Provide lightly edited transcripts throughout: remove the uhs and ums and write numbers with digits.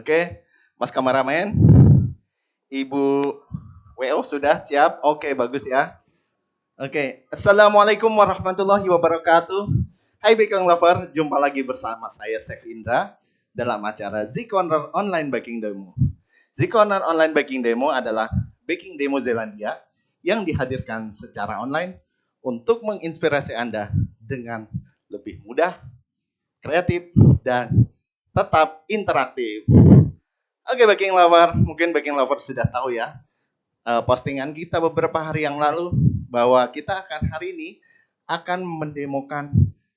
Oke, Mas kameramen, Ibu WO sudah siap? Oke, bagus ya. Oke, Assalamualaikum warahmatullahi wabarakatuh. Hai Baking Lover, jumpa lagi bersama saya Chef Indra dalam acara Z-Corner Online Baking Demo. Z-Corner Online Baking Demo adalah baking demo Zelandia yang dihadirkan secara online untuk menginspirasi Anda dengan lebih mudah, kreatif, dan tetap interaktif. Oke, Baking Lover, mungkin Baking Lover sudah tahu ya postingan kita beberapa hari yang lalu bahwa kita akan hari ini akan mendemokan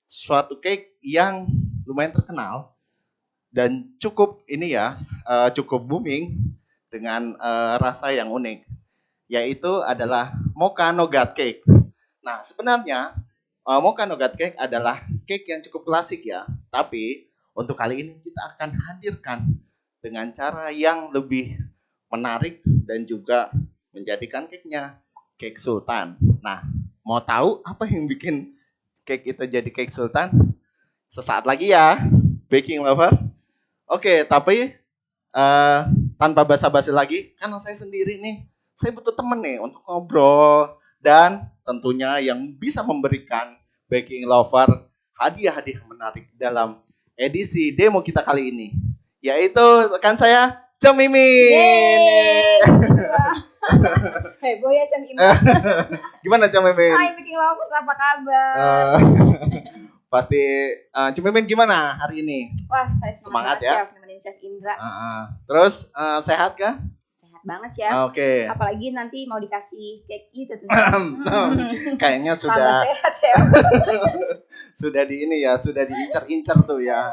suatu cake yang lumayan terkenal dan cukup ini ya cukup booming dengan rasa yang unik, yaitu adalah Mocha Nougat Cake. Nah, sebenarnya Mocha Nougat Cake adalah cake yang cukup klasik ya, tapi untuk kali ini kita akan hadirkan dengan cara yang lebih menarik dan juga menjadikan cake-nya cake sultan. Nah, mau tahu apa yang bikin cake itu jadi cake sultan? Sesaat lagi ya, Baking Lover. Oke, tapi tanpa basa-basi lagi, karena saya sendiri nih, saya butuh temen nih untuk ngobrol dan tentunya yang bisa memberikan Baking Lover hadiah-hadiah menarik dalam edisi demo kita kali ini, yaitu rekan saya Cemimin. Heboh ya Chef Indra. Gimana Cemimin? Hai Baking Lovers, apa kabar? Pasti Cemimin gimana hari ini? Wah, saya semangat ya? Chef, nemenin Chef Indra. Terus sehat kah? Sehat banget Chef. Oke. Apalagi nanti mau dikasih cake itu tuh. Kayaknya sudah. Tambah sehat Chef. Sudah di ini ya, sudah diincar-incar tuh ya,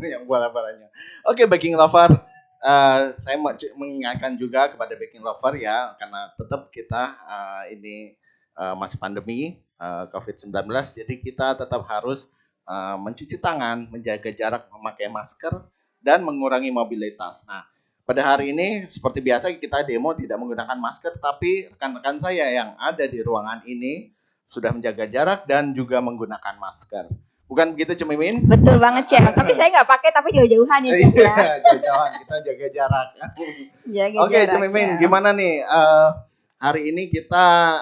yang bola-bolanya. Oke, Baking Lover, saya mau mengingatkan juga kepada Baking Lover ya, karena tetap kita ini masih pandemi COVID-19, jadi kita tetap harus mencuci tangan, menjaga jarak, memakai masker, dan mengurangi mobilitas. Nah, pada hari ini seperti biasa kita demo tidak menggunakan masker, tapi rekan-rekan saya yang ada di ruangan ini sudah menjaga jarak dan juga menggunakan masker. Bukan begitu Cemimin? Betul banget Chef. Tapi saya nggak pakai, tapi jauh-jauhan ya Chef ya. Jauh-jauhan, kita jaga jarak. Oke, Cemimin, gimana nih? Hari ini kita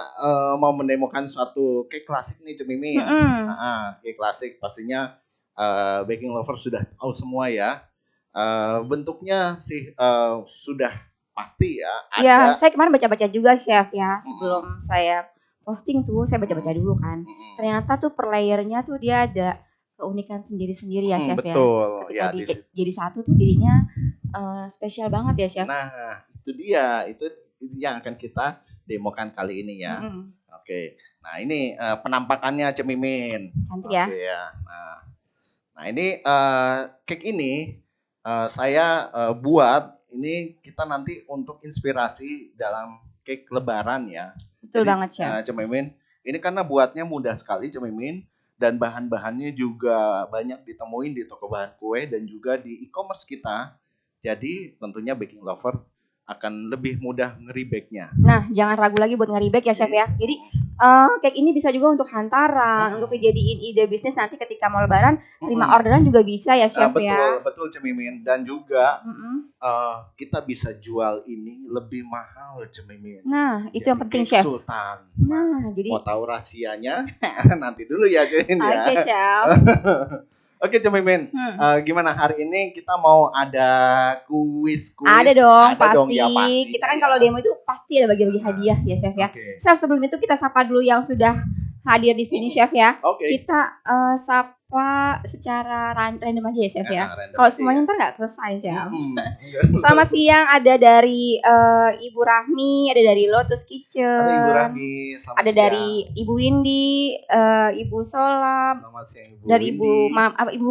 mau mendemokan suatu cake klasik nih Cemimin. Cake klasik pastinya Baking Lover sudah tahu semua ya. Bentuknya sih sudah pasti ya. Iya, saya kemarin baca-baca juga Chef ya. Sebelum saya posting tuh saya baca-baca dulu kan. Ternyata tuh per layernya tuh dia ada keunikan sendiri-sendiri ya Chef betul. ya. Ketika jadi satu tuh jadinya spesial banget ya Chef. Nah, itu dia. Itu yang akan kita demokan kali ini ya. Oke. Nah, ini penampakannya Cemimin. Cantik ya. Oke ya. Nah ini cake ini saya buat ini kita nanti untuk inspirasi dalam cake lebaran ya. Betul banget Chef. Cemimin, ini karena buatnya mudah sekali Cemimin, dan bahan-bahannya juga banyak ditemuin di toko bahan kue dan juga di e-commerce kita. Jadi tentunya Baking Lover akan lebih mudah nge-rebake-nya. Nah, jangan ragu lagi buat nge-rebake ya Chef ya. Jadi cake ini bisa juga untuk hantaran, untuk dijadiin ide bisnis nanti ketika mau lebaran, terima orderan juga bisa ya Chef ya. Betul Cemimin, dan juga kita bisa jual ini lebih mahal Cemimin. Nah, itu yang penting Chef. Sultan. Nah, jadi mau tahu rahasianya nanti dulu ya Cemimin ya. Oke Chef. Oke Cemimin, gimana hari ini kita mau ada kuis? Ada dong, pasti. Ya, pasti. Kita kan kalau demo itu pasti ada bagi-bagi hadiah ya Chef ya. Chef, sebelum itu kita sapa dulu yang sudah hadir di sini Chef ya. Kita sapa secara random aja ya Chef ya. Kalau semuanya ntar nggak selesai Chef. Selamat siang, ada dari Ibu Rahmi, ada dari Lotus Kitchen, ada Ibu Rahmi, ada dari Ibu Windy, Ibu Solam, dari Ibu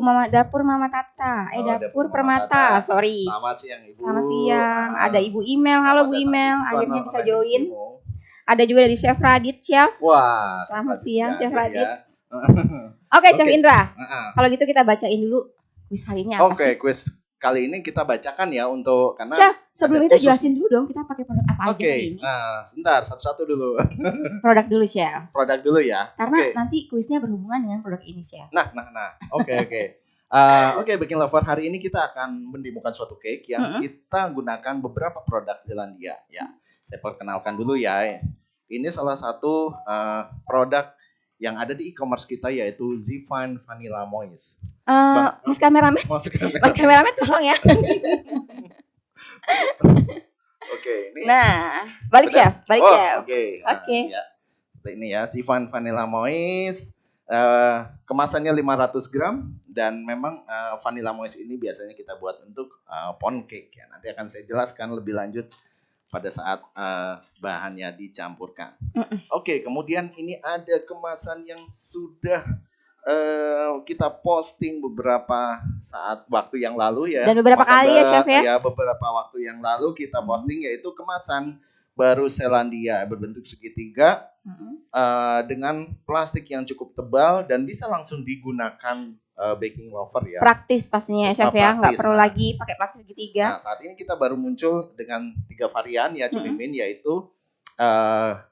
Mama Dapur Mama Tata, Dapur Permata, sorry. Selamat siang Ibu. Selamat siang, ada Ibu Email, halo Bu Email, akhirnya bisa join. Ada juga dari Chef Radit Chef. Wah, selamat siang Chef Radit. Oke, Chef Indra. Kalau gitu kita bacain dulu kuis hari ini apa Oke, sih? kuis kali ini kita bacakan ya untuk karena Chef, sebelum itu jelasin dulu dong kita pakai produk apa aja hari ini. Sebentar, satu-satu dulu. Produk dulu Chef. Produk dulu ya. Karena nanti kuisnya berhubungan dengan produk ini Chef. Nah. Oke. Oke, Baking Lover, hari ini kita akan mendemokan suatu cake yang kita gunakan beberapa produk Zelandia. Ya, saya perkenalkan dulu ya. Ini salah satu produk yang ada di e-commerce kita, yaitu Zifan Vanilla Moist. Mas kameramen tolong ya. Oke, ini. Nah, balik chef. Oke. Ya. Ini ya, Zifan Vanilla Moist. Kemasannya 500 gram dan memang Vanilla Moist ini biasanya kita buat untuk pound cake ya. Nanti akan saya jelaskan lebih lanjut pada saat bahannya dicampurkan. Oke, kemudian ini ada kemasan yang sudah kita posting beberapa waktu yang lalu ya. Dan beberapa kali ya chef ya. Ya, beberapa waktu yang lalu kita posting yaitu kemasan baru Zelandia berbentuk segitiga. Dengan plastik yang cukup tebal dan bisa langsung digunakan Baking Lover ya. Praktis pastinya chef ya, nggak perlu lagi pakai plastik segitiga. Nah, saat ini kita baru muncul dengan 3 varian ya Cumimin, yaitu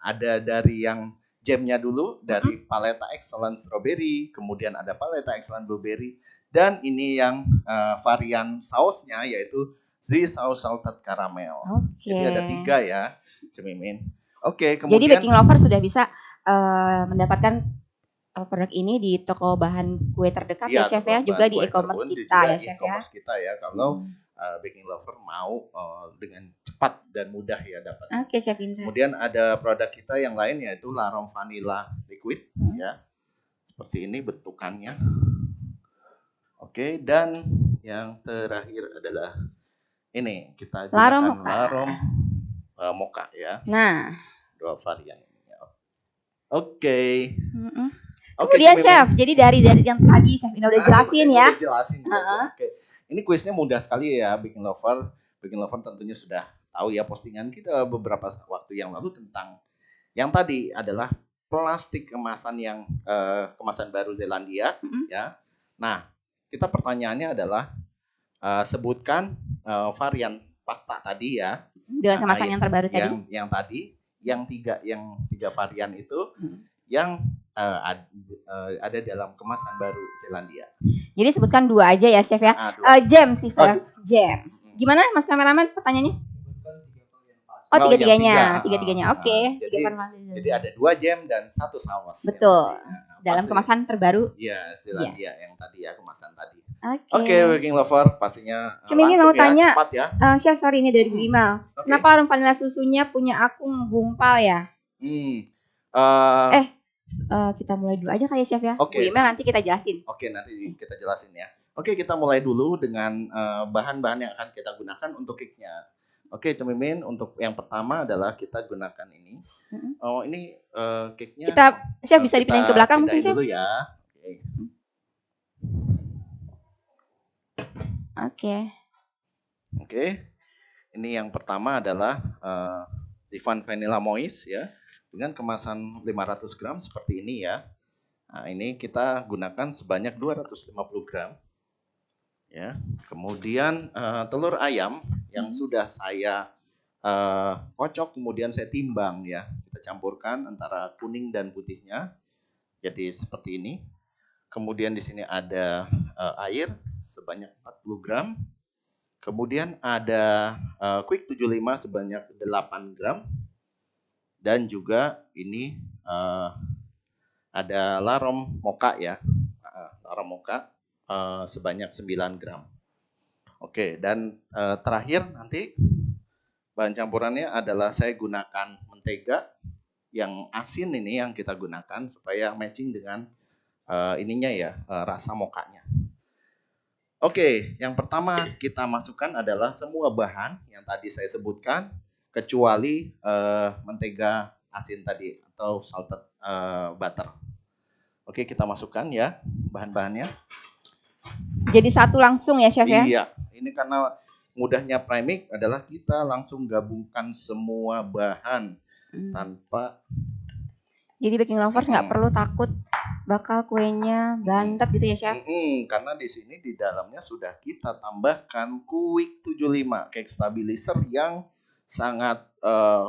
ada dari yang jamnya dulu, dari Paleta Excellent Strawberry, kemudian ada Paleta Excellent Blueberry, dan ini yang varian sausnya yaitu Z Sauce Salted Caramel. Jadi ada 3 ya Cumimin. Oke, kemudian jadi Baking Lover sudah bisa mendapatkan produk ini di toko bahan kue terdekat ya chef ya, juga di e-commerce kita ya chef ya. Kita ya, kalau Baking Lover mau dengan cepat dan mudah ya dapat. Oke, Chef Indra. Kemudian ada produk kita yang lain yaitu Larom Vanilla Liquid ya. Seperti ini bentukannya. Oke, dan yang terakhir adalah ini, kita gunakan Larom Mocha ya. Nah, 2 varian ini. Oke. Kemudian chef, jadi dari yang tadi chef Indra udah jelasin ya. Udah jelasin. Oke. Ini kuisnya mudah sekali ya Baking Lover. Baking Lover tentunya sudah tahu ya postingan kita beberapa waktu yang lalu tentang yang tadi adalah plastik kemasan yang kemasan baru Zelandia ya. Nah, kita pertanyaannya adalah sebutkan varian pasta tadi ya. Dengan kemasan yang terbaru tadi. Yang tadi, yang tiga varian itu yang ada dalam kemasan baru Zelandia. Jadi sebutkan 2 aja ya chef ya. Jam sih chef. Jam. Gimana Mas kameramen pertanyaannya? Oh, tiga-tiganya. Oke. Jadi ada 2 jam dan 1 saus. Betul. Dalam kemasan terbaru. Iya, Zelandia yang tadi ya, kemasan tadi. Oke, Baking Lover pastinya Cumimin mau tanya, cepat ya. Chef sorry ini dari Bimal. Kenapa Larom Vanilla susunya punya aku menggumpal ya? Kita mulai dulu aja kali ya chef ya. Bimal nanti kita jelasin. Oke, nanti kita jelasin ya. Oke, kita mulai dulu dengan bahan-bahan yang akan kita gunakan untuk cake-nya. Oke, Cumimin, untuk yang pertama adalah kita gunakan ini. Ini cake-nya. Chef bisa dipindahin ke belakang mungkin chef. Dulu ya. Oke. Ini yang pertama adalah Zifan Vanilla Moist ya, dengan kemasan 500 gram seperti ini ya. Nah, ini kita gunakan sebanyak 250 gram. Ya. Kemudian telur ayam yang sudah saya kocok, kemudian saya timbang ya. Kita campurkan antara kuning dan putihnya. Jadi seperti ini. Kemudian di sini ada air sebanyak 40 gram. Kemudian ada Quick 75 sebanyak 8 gram. Dan juga ini ada Larom Mocha ya. Larom Mocha sebanyak 9 gram. Oke, dan terakhir nanti bahan campurannya adalah saya gunakan mentega yang asin, ini yang kita gunakan supaya matching dengan ininya ya, rasa mokanya. Oke, yang pertama kita masukkan adalah semua bahan yang tadi saya sebutkan, kecuali mentega asin tadi atau salted butter. Oke, kita masukkan ya bahan-bahannya. Jadi satu langsung ya chef ya? Iya, ini karena mudahnya premix adalah kita langsung gabungkan semua bahan tanpa. Jadi Baking Lovers nggak perlu takut bakal kuenya bantet gitu ya chef? Karena di sini di dalamnya sudah kita tambahkan Quick 75 cake stabilizer yang sangat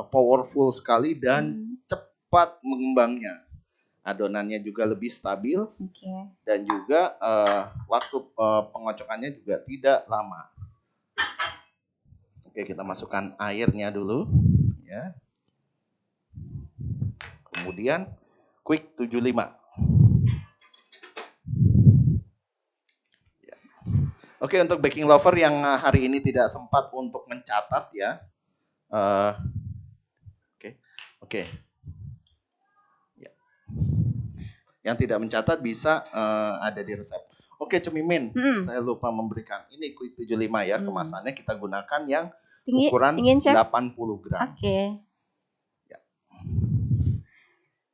powerful sekali dan cepat mengembangnya. adonannya juga lebih stabil, Oke. dan juga waktu pengocokannya juga tidak lama. Oke, kita masukkan airnya dulu, ya. Kemudian Quick 75. Ya. Oke, untuk baking lover yang hari ini tidak sempat untuk mencatat ya. Oke. Ya. Yang tidak mencatat bisa ada di resep. Oke, Cemimin, saya lupa memberikan ini Quick 75 ya. Kemasannya kita gunakan yang ukuran 80 gram. Oke. Ya.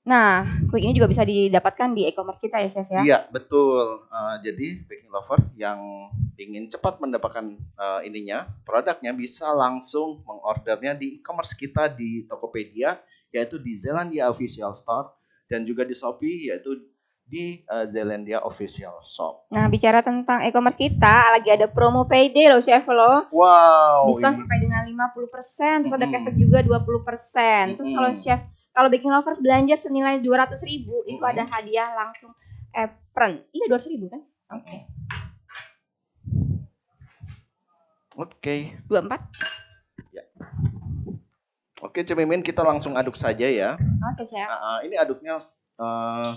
Nah, Quick ini juga bisa didapatkan di e-commerce kita ya, Chef ya? Iya, betul. Jadi baking lover yang ingin cepat mendapatkan produknya bisa langsung mengordernya di e-commerce kita di Tokopedia, yaitu di Zelandia Official Store, dan juga di Shopee, yaitu di Zelandia Official Shop. Nah, bicara tentang e-commerce kita, lagi ada promo payday loh, Chef loh. Wow. Diskon sampai dengan 50%, terus ada cashback juga 20%. Terus kalau Chef, kalau baking lovers belanja senilai 200.000, itu ada hadiah langsung apron. Iya, 200.000 kan? Oke. Oke. 24. Ya. Oke, Cemimin, kita langsung aduk saja ya. Oke, Chef. Ini aduknya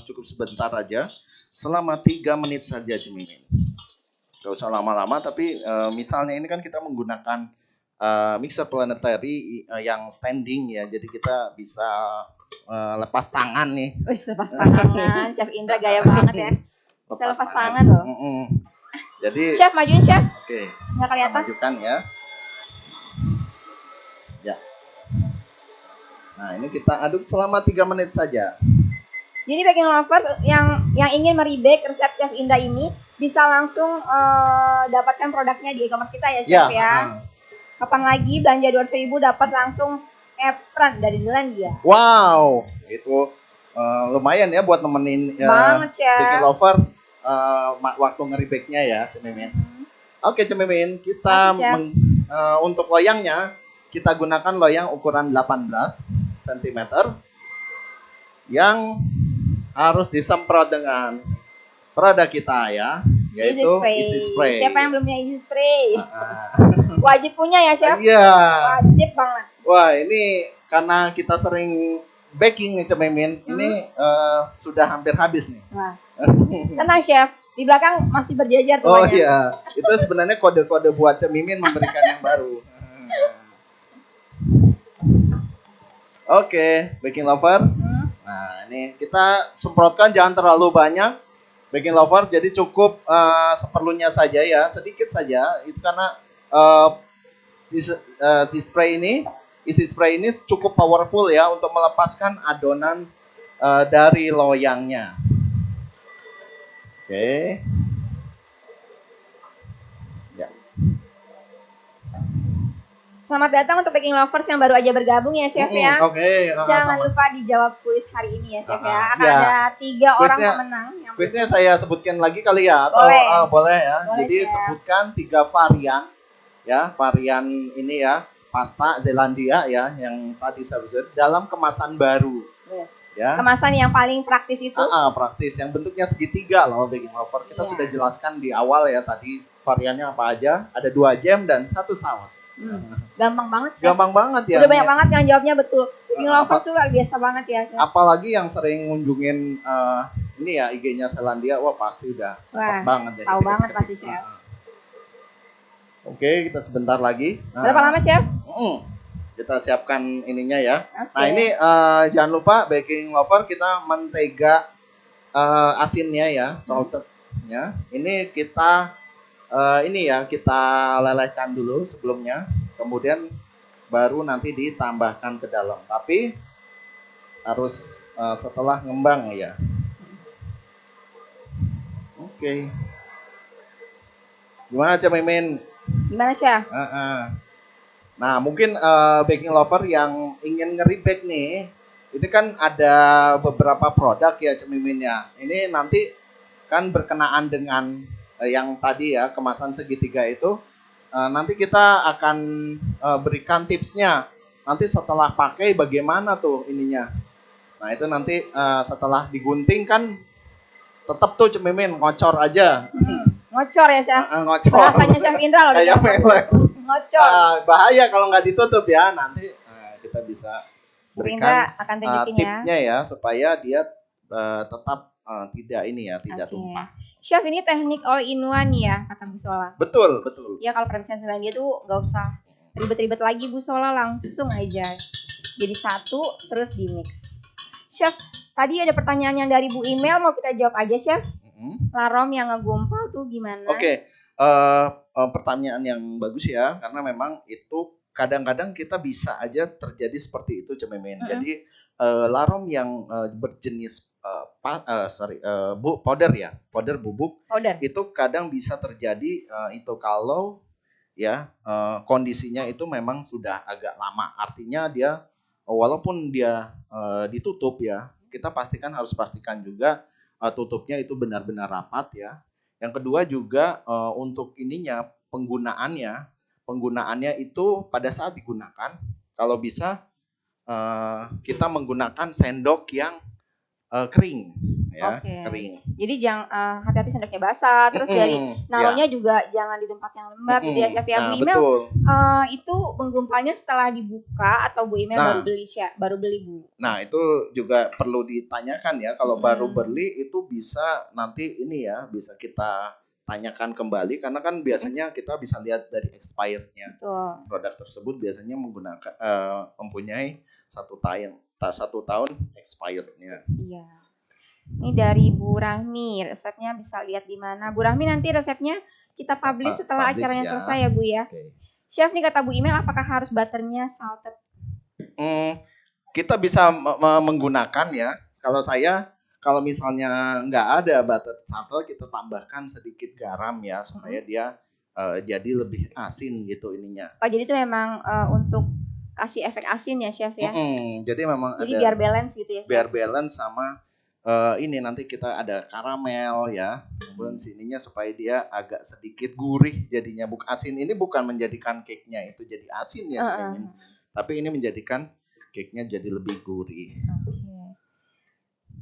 cukup sebentar aja, selama 3 menit saja, Cemimin. Gak usah lama-lama, tapi misalnya ini kan kita menggunakan mixer planetary yang standing ya, jadi kita bisa lepas tangan nih. Wih, lepas tangan. Chef Indra gaya banget ya. Bisa lepas tangan loh. Jadi Chef, majuin Chef. Oke. Nggak kelihatan. Majukan ya. Ya. Nah, ini kita aduk selama 3 menit saja. Jadi baking lovers yang ingin meribake resep Chef Indra ini bisa langsung dapatkan produknya di e-commerce kita ya, Chef ya. Kapan lagi belanja 200.000 dapat langsung apron dari Zelandia. Wow, itu lumayan ya buat nemenin baking lover waktu ngeribake-nya ya, Cemimin. Oke, Cemimin, kita untuk loyangnya kita gunakan loyang ukuran 18 cm yang harus disemprot dengan produk kita ya, yaitu Easy Spray. Siapa yang belum punya Easy Spray? Wajib punya ya, Chef? Iya. Wajib banget. Wah, ini karena kita sering baking nih, Cemimin, ini sudah hampir habis nih. Wah. Tenang, Chef. Di belakang masih berjajar tuh. Oh iya, itu sebenarnya kode-kode buat Cemimin memberikan yang baru. Oke, baking lover. Nah, ini kita semprotkan jangan terlalu banyak, baking lover. Jadi cukup seperlunya saja ya, sedikit saja. Itu karena Easy Spray ini cukup powerful ya untuk melepaskan adonan dari loyangnya. Oke. Ya. Selamat datang untuk baking lovers yang baru aja bergabung ya, Chef ya. Oke. Jangan lupa dijawab kuis hari ini ya, Chef ya. Akan ada 3 orang pemenang. Kuisnya saya sebutkan lagi kali ya, atau boleh ya. Jadi sebutkan 3 varian ya, varian ini ya, pasta Zelandia ya, yang tadi saya sebut dalam kemasan baru. Ya. Kemasan yang paling praktis itu? Praktis, yang bentuknya segitiga loh, baking lover. Kita sudah jelaskan di awal ya tadi variannya apa aja. Ada 2 jam dan 1 saus. Gampang banget, Chef. Gampang banget ya. Udah banyak banget yang jawabnya betul. Baking lover tuh luar biasa banget ya, Chef. Apalagi yang sering ngunjungin ini ya IG-nya Zelandia, wah pasti udah banget ya. Tahu banget pasti, Chef. Oke, kita sebentar lagi. Berapa lama, Chef? Kita siapkan ininya ya. Nah, ini jangan lupa baking lover, kita mentega asinnya ya, saltednya. Ini kita kita lelehkan dulu sebelumnya, kemudian baru nanti ditambahkan ke dalam. Tapi harus setelah ngembang ya. Oke. Gimana, Cemimin? Gimana, Chef? Nah, mungkin baking lover yang ingin nge-rebake nih, ini kan ada beberapa produk ya, Cemimin ya. Ini nanti kan berkenaan dengan yang tadi ya, kemasan segitiga itu. Nanti kita akan berikan tipsnya. Nanti setelah pakai bagaimana tuh ininya. Nah itu nanti setelah digunting kan tetap tuh Cemimin ngocor aja. Ngocor ya Chef. Ngocor. Bahasanya Chef Indra loh. Kayak melek. Ngocor. Bahaya kalau nggak ditutup ya, nanti kita bisa berikan akan tunjukin tipnya ya supaya dia tetap tidak ini ya, tidak tumpah. Chef, ini teknik all in one ya kata Bu Sola. Betul. Ya kalau permisaan Selandia tuh nggak usah ribet-ribet lagi Bu Sola, langsung aja jadi satu terus di mix. Chef, tadi ada pertanyaan yang dari Bu email, mau kita jawab aja Chef. Larom yang ngegumpal tuh gimana? Oke. Pertanyaan yang bagus ya, karena memang itu kadang-kadang kita bisa aja terjadi seperti itu Cemimin. Jadi larom yang berjenis powder ya, powder bubuk, itu kadang bisa terjadi itu kalau ya kondisinya itu memang sudah agak lama. Artinya dia walaupun dia ditutup ya, kita harus pastikan juga tutupnya itu benar-benar rapat ya. Yang kedua juga untuk penggunaannya itu pada saat digunakan kalau bisa kita menggunakan sendok yang kering ya, kering. Jadi jangan hati-hati sendoknya basah, terus dari naruhnya juga jangan di tempat yang lembab gitu ya Chef ya. Bu Email itu menggumpalnya setelah dibuka atau Bu Email baru beli Bu? Nah itu juga perlu ditanyakan ya, kalau baru beli itu bisa nanti ini ya, bisa kita tanyakan kembali karena kan biasanya kita bisa lihat dari expirednya. Produk tersebut biasanya mempunyai 1 tahun expirednya. Iya. Ini dari Bu Rahmi, resepnya bisa lihat di mana. Bu Rahmi, nanti resepnya kita publish setelah acaranya selesai ya Bu ya. Chef, nih kata Bu Email, apakah harus butternya salted? Kita bisa menggunakan ya. Kalau misalnya nggak ada butter salted, kita tambahkan sedikit garam ya supaya dia jadi lebih asin gitu ininya. Jadi itu memang untuk kasih efek asin ya Chef ya. Jadi memang ada biar balance gitu ya Chef. Biar balance sama ini nanti kita ada karamel ya. Kemudian sininya supaya dia agak sedikit gurih jadinya. Asin ini bukan menjadikan cake-nya itu jadi asin ya, tapi ini menjadikan cake-nya jadi lebih gurih.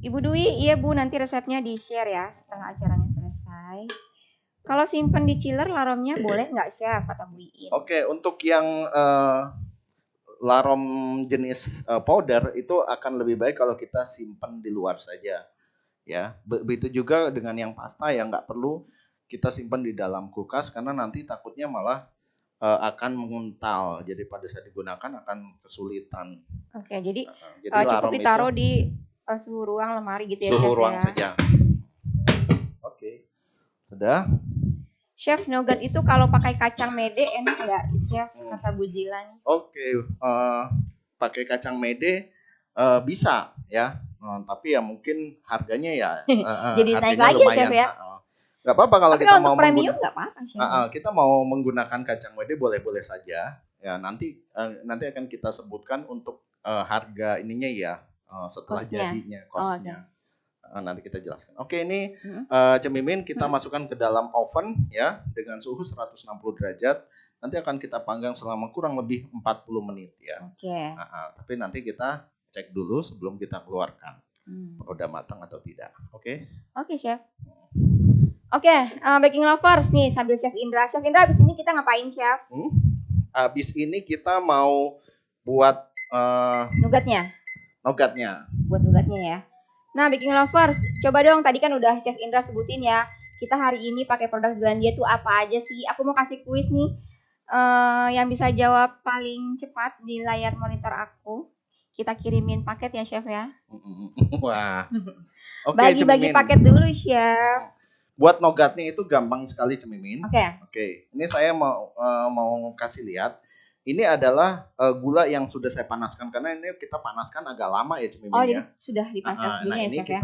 Ibu Dwi, iya Bu, nanti resepnya di-share ya setelah acaranya selesai. Kalau simpen di chiller laromnya boleh nggak Chef kata Bu Iin? Untuk yang larom jenis powder itu akan lebih baik kalau kita simpan di luar saja ya. Begitu juga dengan yang pasta yang nggak perlu kita simpan di dalam kulkas karena nanti takutnya malah akan menguntal. Jadi pada saat digunakan akan kesulitan. Jadi cukup ditaruh di suhu ruang lemari gitu ya Chef. Suhu ruang saja. Sudah. Chef, nougat itu kalau pakai kacang mede enak nggak Chef? Kata Bu Zila nih. Pakai kacang mede bisa ya, tapi ya mungkin harganya ya jadi naik lagi ya Chef ya. Nggak apa-apa kalau kita mau premium nggak apa-apa Chef. Kita mau menggunakan kacang mede boleh-boleh saja ya. Nanti akan kita sebutkan untuk harga ininya ya setelah jadinya costnya. Nanti kita jelaskan. Ini Cemimin kita masukkan ke dalam oven ya dengan suhu 160 derajat. Nanti akan kita panggang selama kurang lebih 40 menit ya. Tapi nanti kita cek dulu sebelum kita keluarkan. Udah matang atau tidak. Oke, Chef. Baking lovers nih sambil Chef Indra. Chef Indra, abis ini kita ngapain Chef? Abis ini kita mau buat nougatnya. Buat nougatnya ya. Nah, baking lovers, coba dong, tadi kan udah Chef Indra sebutin ya, kita hari ini pakai produk Zelandia tuh apa aja sih? Aku mau kasih kuis nih, yang bisa jawab paling cepat di layar monitor aku. Kita kirimin paket ya Chef ya. Wah. Bagi-bagi paket dulu Chef. Buat nougatnya itu gampang sekali Cemimin. Oke. Ini saya mau kasih lihat. Ini adalah gula yang sudah saya panaskan karena ini kita panaskan agak lama ya Cemimin ya. Jadi sudah dipanaskan sebelumnya ya Chef ya.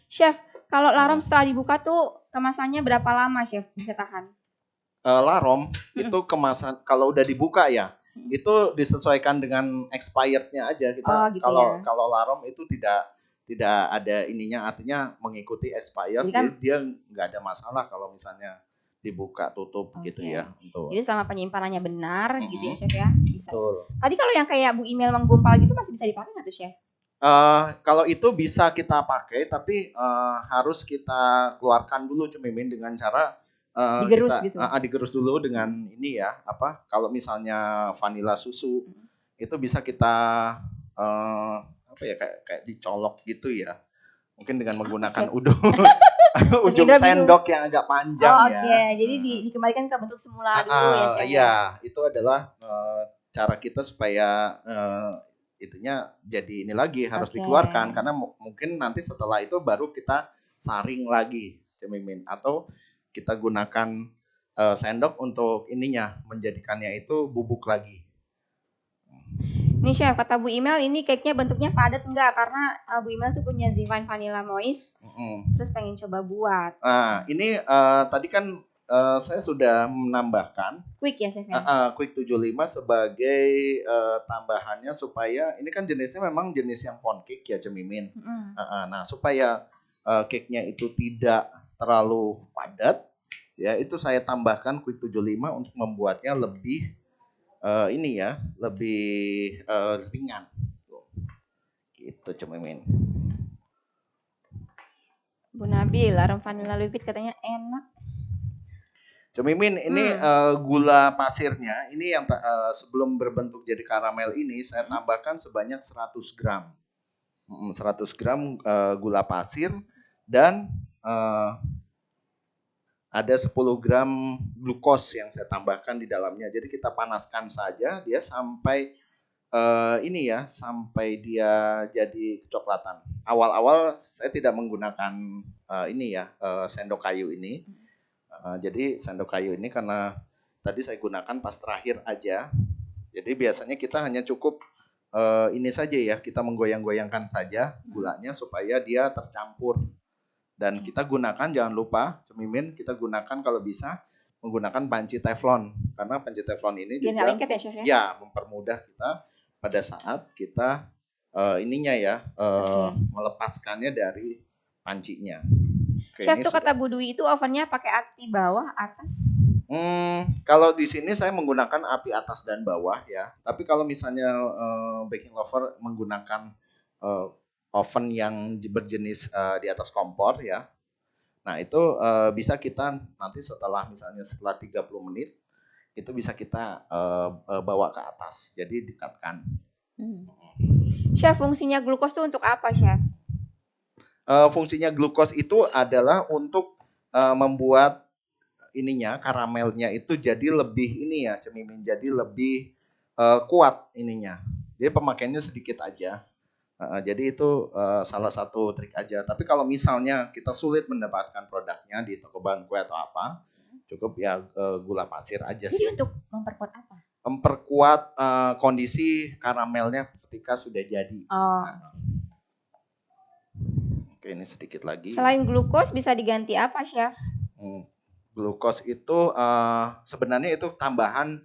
Chef, kalau larom setelah dibuka tuh kemasannya berapa lama Chef bisa tahan? Larom itu kemasan kalau udah dibuka ya, itu disesuaikan dengan expirednya aja kita. Kalau larom itu tidak ada ininya, artinya mengikuti expired, dia nggak ada masalah kalau misalnya dibuka tutup gitu ya. Jadi selama penyimpanannya benar gitu ya chef ya, bisa. Betul. Tadi kalau yang kayak Bu email menggumpal gitu masih bisa dipakai nggak tuh chef? Kalau itu bisa kita pakai, tapi harus kita keluarkan dulu Cemimin dengan cara digerus kita gitu. Digerus dulu dengan ini ya, apa? Kalau misalnya vanila susu itu bisa kita apa ya, kayak dicolok gitu ya. Mungkin dengan menggunakan ujung sendok yang agak panjang ya. Oke, jadi dikembalikan ke bentuk semula dulu ya chef. Iya, itu adalah cara kita supaya itunya jadi ini lagi harus dikeluarkan, karena mungkin nanti setelah itu baru kita saring lagi Cemimin, atau kita gunakan sendok untuk ininya menjadikannya itu bubuk lagi. Nih chef, kata Bu Email ini cake-nya bentuknya padat enggak? Karena Bu Email tuh punya Zivine Vanilla Moist, terus pengen coba buat. Ini tadi kan saya sudah menambahkan quick ya chef ya? Quick 75 sebagai tambahannya supaya ini kan jenisnya memang jenis yang pound cake ya Cemimin. Nah supaya cake-nya itu tidak terlalu padat ya, itu saya tambahkan Quick 75 untuk membuatnya lebih ini ya, lebih ringan gitu Cemimin. Bu Nabil, aroma vanilla liquid katanya enak. Cemimin, ini gula pasirnya, ini yang sebelum berbentuk jadi karamel ini saya tambahkan sebanyak 100 gram. 100 gram gula pasir dan ada 10 gram glukos yang saya tambahkan di dalamnya. Jadi kita panaskan saja dia sampai ini ya, sampai dia jadi kecoklatan. Awal-awal saya tidak menggunakan ini ya, sendok kayu ini. Jadi sendok kayu ini karena tadi saya gunakan pas terakhir aja. Jadi biasanya kita hanya cukup ini saja ya, kita menggoyang-goyangkan saja gulanya supaya dia tercampur. Dan kita gunakan, jangan lupa Cemimin, kita gunakan kalau bisa menggunakan panci teflon, karena panci teflon ini juga lengket ya, chef, ya? Mempermudah kita pada saat kita ininya ya melepaskannya dari pancinya. Chef tuh kata Bu Dwi itu ovennya pakai api bawah atas. Kalau di sini saya menggunakan api atas dan bawah ya. Tapi kalau misalnya baking lover menggunakan oven yang berjenis di atas kompor ya. Nah, itu bisa kita nanti setelah 30 menit itu bisa kita bawa ke atas. Jadi dekatkan. Chef, fungsinya glukos itu untuk apa, Chef? Fungsinya glukos itu adalah untuk membuat ininya, karamelnya itu jadi lebih ini ya, Cemimin, jadi lebih kuat ininya. Jadi pemakaiannya sedikit aja. Jadi itu salah satu trik aja. Tapi kalau misalnya kita sulit mendapatkan produknya di toko bahan kue atau apa, cukup ya gula pasir aja sih. Jadi untuk memperkuat apa? Memperkuat kondisi karamelnya ketika sudah jadi. Oke, ini sedikit lagi. Selain glukos bisa diganti apa, Chef? Glukos itu sebenarnya itu tambahan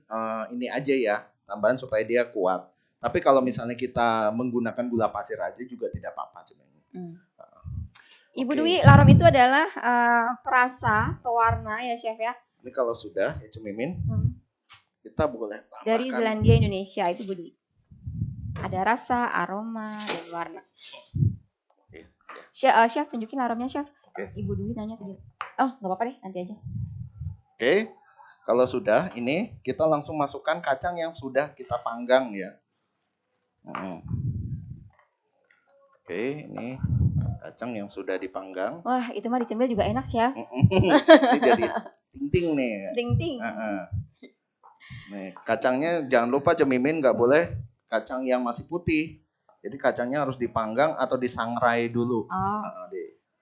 ini aja ya, tambahan supaya dia kuat. Tapi kalau misalnya kita menggunakan gula pasir aja juga tidak apa-apa sebenarnya. Ibu Dwi, larum itu adalah perasa, pewarna ya Chef ya? Ini kalau sudah ya Cemimin, kita boleh tambahkan. Dari Zelandia Indonesia itu Bu Dwi. Ada rasa, aroma, dan warna. Chef, tunjukin larumnya Chef. Ibu Dwi nanya tadi. Oh, nggak apa-apa deh, nanti aja. Oke, kalau sudah, ini kita langsung masukkan kacang yang sudah kita panggang ya. Oke, ini kacang yang sudah dipanggang. Wah, itu mah dicemil juga enak Chef. Ini jadi ting-ting nih. Ting-ting. Nih, kacangnya jangan lupa Cemimin, nggak boleh kacang yang masih putih. Jadi kacangnya harus dipanggang atau disangrai dulu.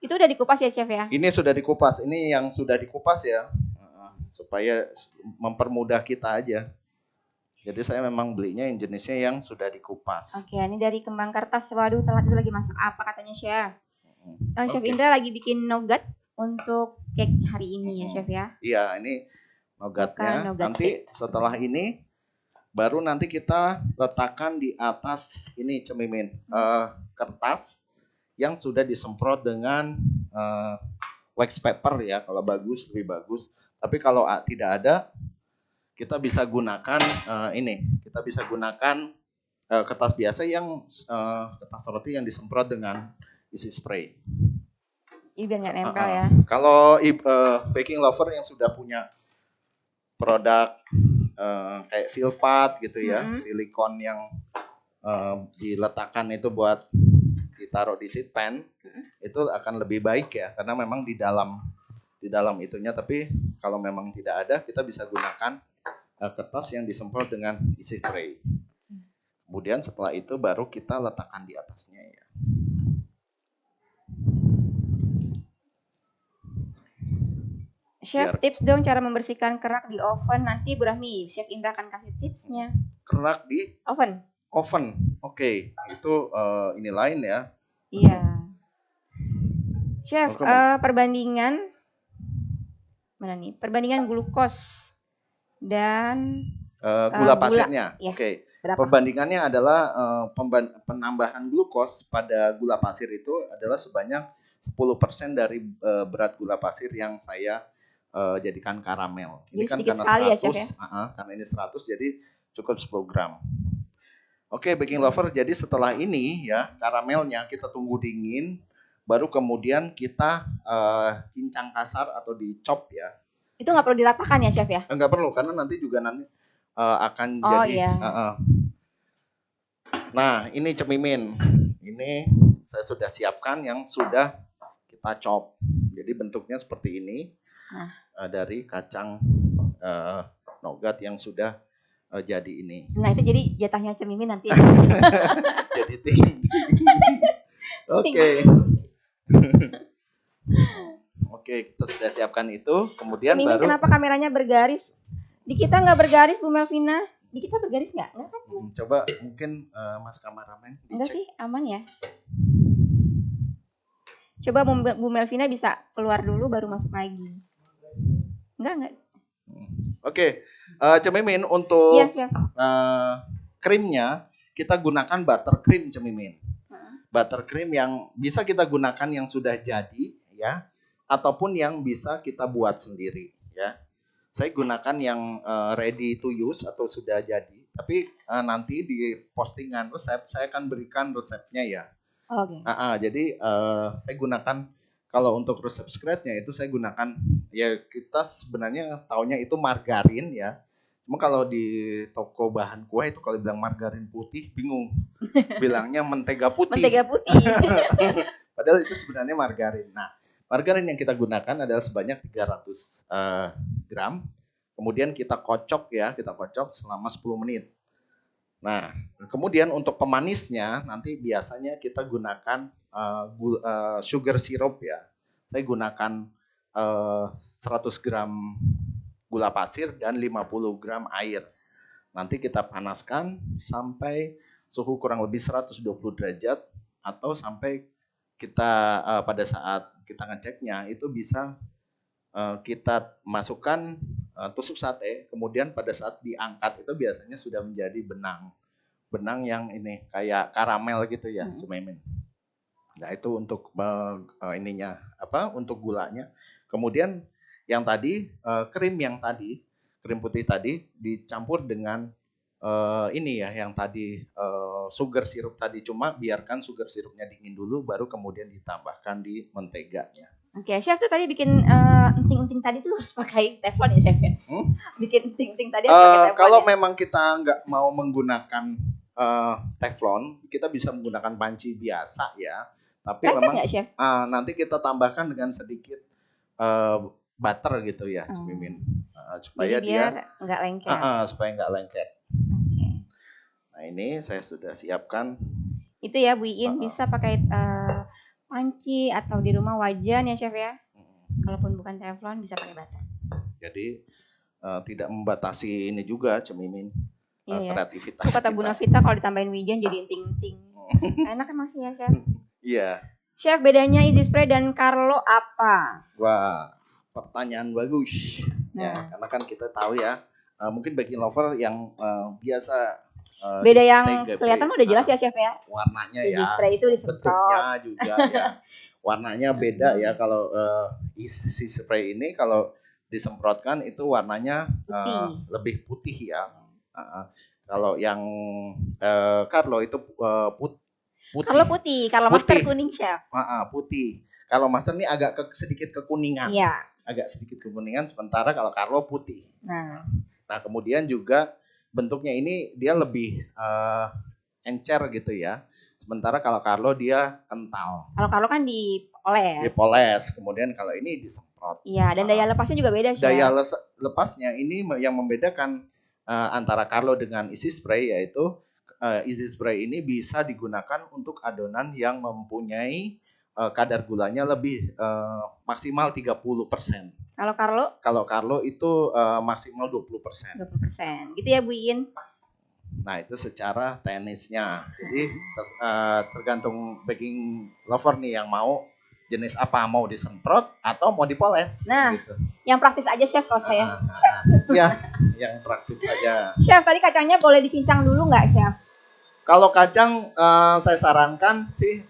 Itu udah dikupas ya Chef ya? Ini sudah dikupas. Ini yang sudah dikupas ya. Supaya mempermudah kita aja. Jadi saya memang belinya yang jenisnya yang sudah dikupas. Oke, ini dari kembang kertas. Waduh, telat itu lagi masak apa katanya Chef? Chef Indra lagi bikin nougat untuk cake hari ini ya Chef ya? Iya, ini nougatnya. Nanti setelah ini baru nanti kita letakkan di atas ini Cemimin, kertas yang sudah disemprot dengan wax paper ya, kalau bagus lebih bagus. Tapi kalau tidak ada, kita bisa gunakan kita bisa gunakan kertas biasa yang kertas roti yang disemprot dengan isi spray. Biar nggak nempel ya. Kalau baking lover yang sudah punya produk kayak silpat gitu ya, silikon yang diletakkan itu buat ditaruh di seat pan, itu akan lebih baik ya, karena memang di dalam itunya. Tapi kalau memang tidak ada, kita bisa gunakan kertas yang disemprot dengan isi spray. Kemudian setelah itu baru kita letakkan di atasnya ya. Chef, tips dong cara membersihkan kerak di oven. Nanti Bu Rahmi, Chef Indra akan kasih tipsnya. Kerak di oven. Oke. Itu ini lain ya. Iya. Chef, perbandingan mana nih? Perbandingan glukos dan gula pasirnya. Ya. Oke. Perbandingannya adalah penambahan glukos pada gula pasir itu adalah sebanyak 10% dari berat gula pasir yang saya jadikan karamel. Ini kan karena 100, ya, Chef, ya? Karena ini 100 jadi cukup 10 gram. Oke, baking lover. Jadi setelah ini ya karamelnya kita tunggu dingin, baru kemudian kita cincang kasar atau dicop ya. Itu nggak perlu diratakan ya, Chef ya? Nggak perlu, karena nanti akan jadi. Iya. Nah, ini cemimin. Ini saya sudah siapkan yang sudah kita chop. Jadi bentuknya seperti ini. Dari kacang nougat yang sudah jadi ini. Nah, itu jadi jatahnya cemimin nanti. Jadi tinggi. Oke, kita sudah siapkan itu. Kemudian cemimin, kenapa kameranya bergaris? Di kita nggak bergaris, Bu Melvina. Di kita bergaris nggak? Nggak kan? Coba mungkin Mas kameramen. Enggak sih, aman ya. Coba Bu Melvina bisa keluar dulu baru masuk lagi. Enggak. Oke, cemimin untuk krimnya kita gunakan buttercream cemimin. Buttercream yang bisa kita gunakan yang sudah jadi ya, ataupun yang bisa kita buat sendiri ya. Saya gunakan yang ready to use atau sudah jadi. Tapi nanti di postingan resep saya akan berikan resepnya ya. Oke. Jadi saya gunakan, kalau untuk resep scratch-nya itu saya gunakan, ya kita sebenarnya taunya itu margarin ya. Cuma kalau di toko bahan kue itu kalau bilang margarin putih bingung. Bilangnya mentega putih. Mentega putih. Padahal itu sebenarnya margarin. Nah, margarin yang kita gunakan adalah sebanyak 300 gram. Kemudian kita kocok selama 10 menit. Nah, kemudian untuk pemanisnya nanti biasanya kita gunakan sugar syrup ya. Saya gunakan 100 gram gula pasir dan 50 gram air. Nanti kita panaskan sampai suhu kurang lebih 120 derajat atau sampai kita pada saat kita ngeceknya itu bisa kita masukkan tusuk sate, kemudian pada saat diangkat itu biasanya sudah menjadi benang yang ini kayak karamel gitu ya, cemimin. Nah, itu untuk untuk gulanya. Kemudian yang tadi krim putih tadi dicampur dengan ini ya yang tadi sugar syrup tadi, cuma biarkan sugar syrupnya dingin dulu baru kemudian ditambahkan di menteganya. Oke, Chef tuh tadi bikin enting-enting tadi tuh harus pakai teflon ya, Chef ya? Bikin enting-enting tadi harus pakai teflon. Kalau memang kita nggak mau menggunakan teflon, kita bisa menggunakan panci biasa ya. Tapi memang gak, Chef? Nanti kita tambahkan dengan sedikit butter gitu ya, cemimin. Supaya jadi biar nggak lengket. Supaya nggak lengket. Okay. Nah, ini saya sudah siapkan. Itu ya Bu Iin, bisa pakai panci atau di rumah wajan ya, Chef ya. Kalaupun bukan teflon bisa pakai butter. Jadi tidak membatasi ini juga cemimin kreativitas. Itu kata Bu Navita kalau ditambahin wijen jadi inting-inting. Enak kan masih ya, Chef? Iya. Chef, bedanya Easy Spray dan Carlo apa? Wah, pertanyaan bagus. Ya, karena kan kita tahu ya, mungkin baking lover yang biasa beda yang kelihatan udah jelas ya, Chef ya. Warnanya Easy Spray itu disemprot. Bentuknya juga ya. Warnanya beda ya kalau Easy Spray ini kalau disemprotkan itu warnanya lebih putih ya. Kalau yang Carlo itu putih. Carlo putih, kalau Master kuning chef. Putih. Kalau Master ini agak sedikit kekuningan. Iya. Agak sedikit kekuningan, sementara kalau Carlo putih. Nah kemudian juga bentuknya ini dia lebih encer gitu ya. Sementara kalau Carlo dia kental. Kalau Carlo kan dipoles. Dipoles, kemudian kalau ini disemprot. Iya, dan daya lepasnya juga beda sih. Daya lepasnya ini yang membedakan antara Carlo dengan Easy Spray, yaitu Easy Spray ini bisa digunakan untuk adonan yang mempunyai kadar gulanya lebih maksimal 30%. Kalau Carlo itu maksimal 20%. 20%. Gitu ya Bu Iin. Nah itu secara teknisnya. Jadi tergantung baking lover nih yang mau jenis apa, mau disemprot atau mau dipoles. Nah, gitu. Yang praktis aja chef kalau saya. Iya, yang praktis saja. Chef, tadi kacangnya boleh dicincang dulu nggak chef? Kalau kacang saya sarankan sih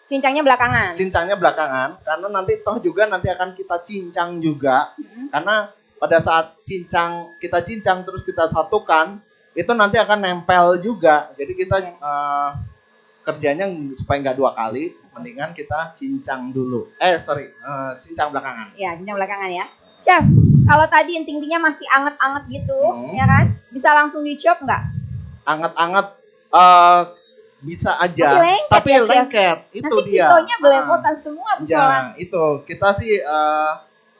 cincangnya belakangan. Cincangnya belakangan, karena nanti toh juga nanti akan kita cincang juga. Karena pada saat kita cincang terus kita satukan, itu nanti akan nempel juga. Jadi kita kerjanya supaya nggak 2 kali, mendingan kita cincang dulu. Cincang belakangan. Ya, cincang belakangan ya. Chef, kalau tadi intinya masih anget-anget gitu, ya kan? Bisa langsung dicop nggak? Anget-anget bisa aja, tapi lengket. Itu nanti dia. Nanti belepotan semua. Ya, itu. Kita sih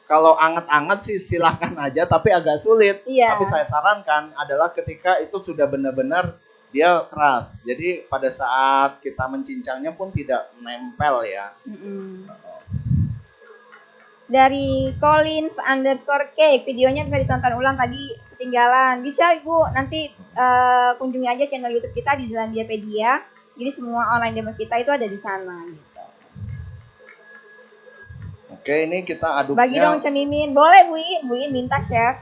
kalau anget-anget sih silahkan aja, tapi agak sulit. Iya. Tapi saya sarankan adalah ketika itu sudah benar-benar dia keras. Jadi pada saat kita mencincangnya pun tidak nempel ya. Dari Collins_cake, videonya bisa ditonton ulang, tadi ketinggalan. Bisa Ibu nanti kunjungi aja channel YouTube kita di Zelandiapedia. Jadi semua online demo kita itu ada di sana gitu. Oke, ini kita aduknya. Bagi dong Cemimin. Boleh Bu Iin minta chef.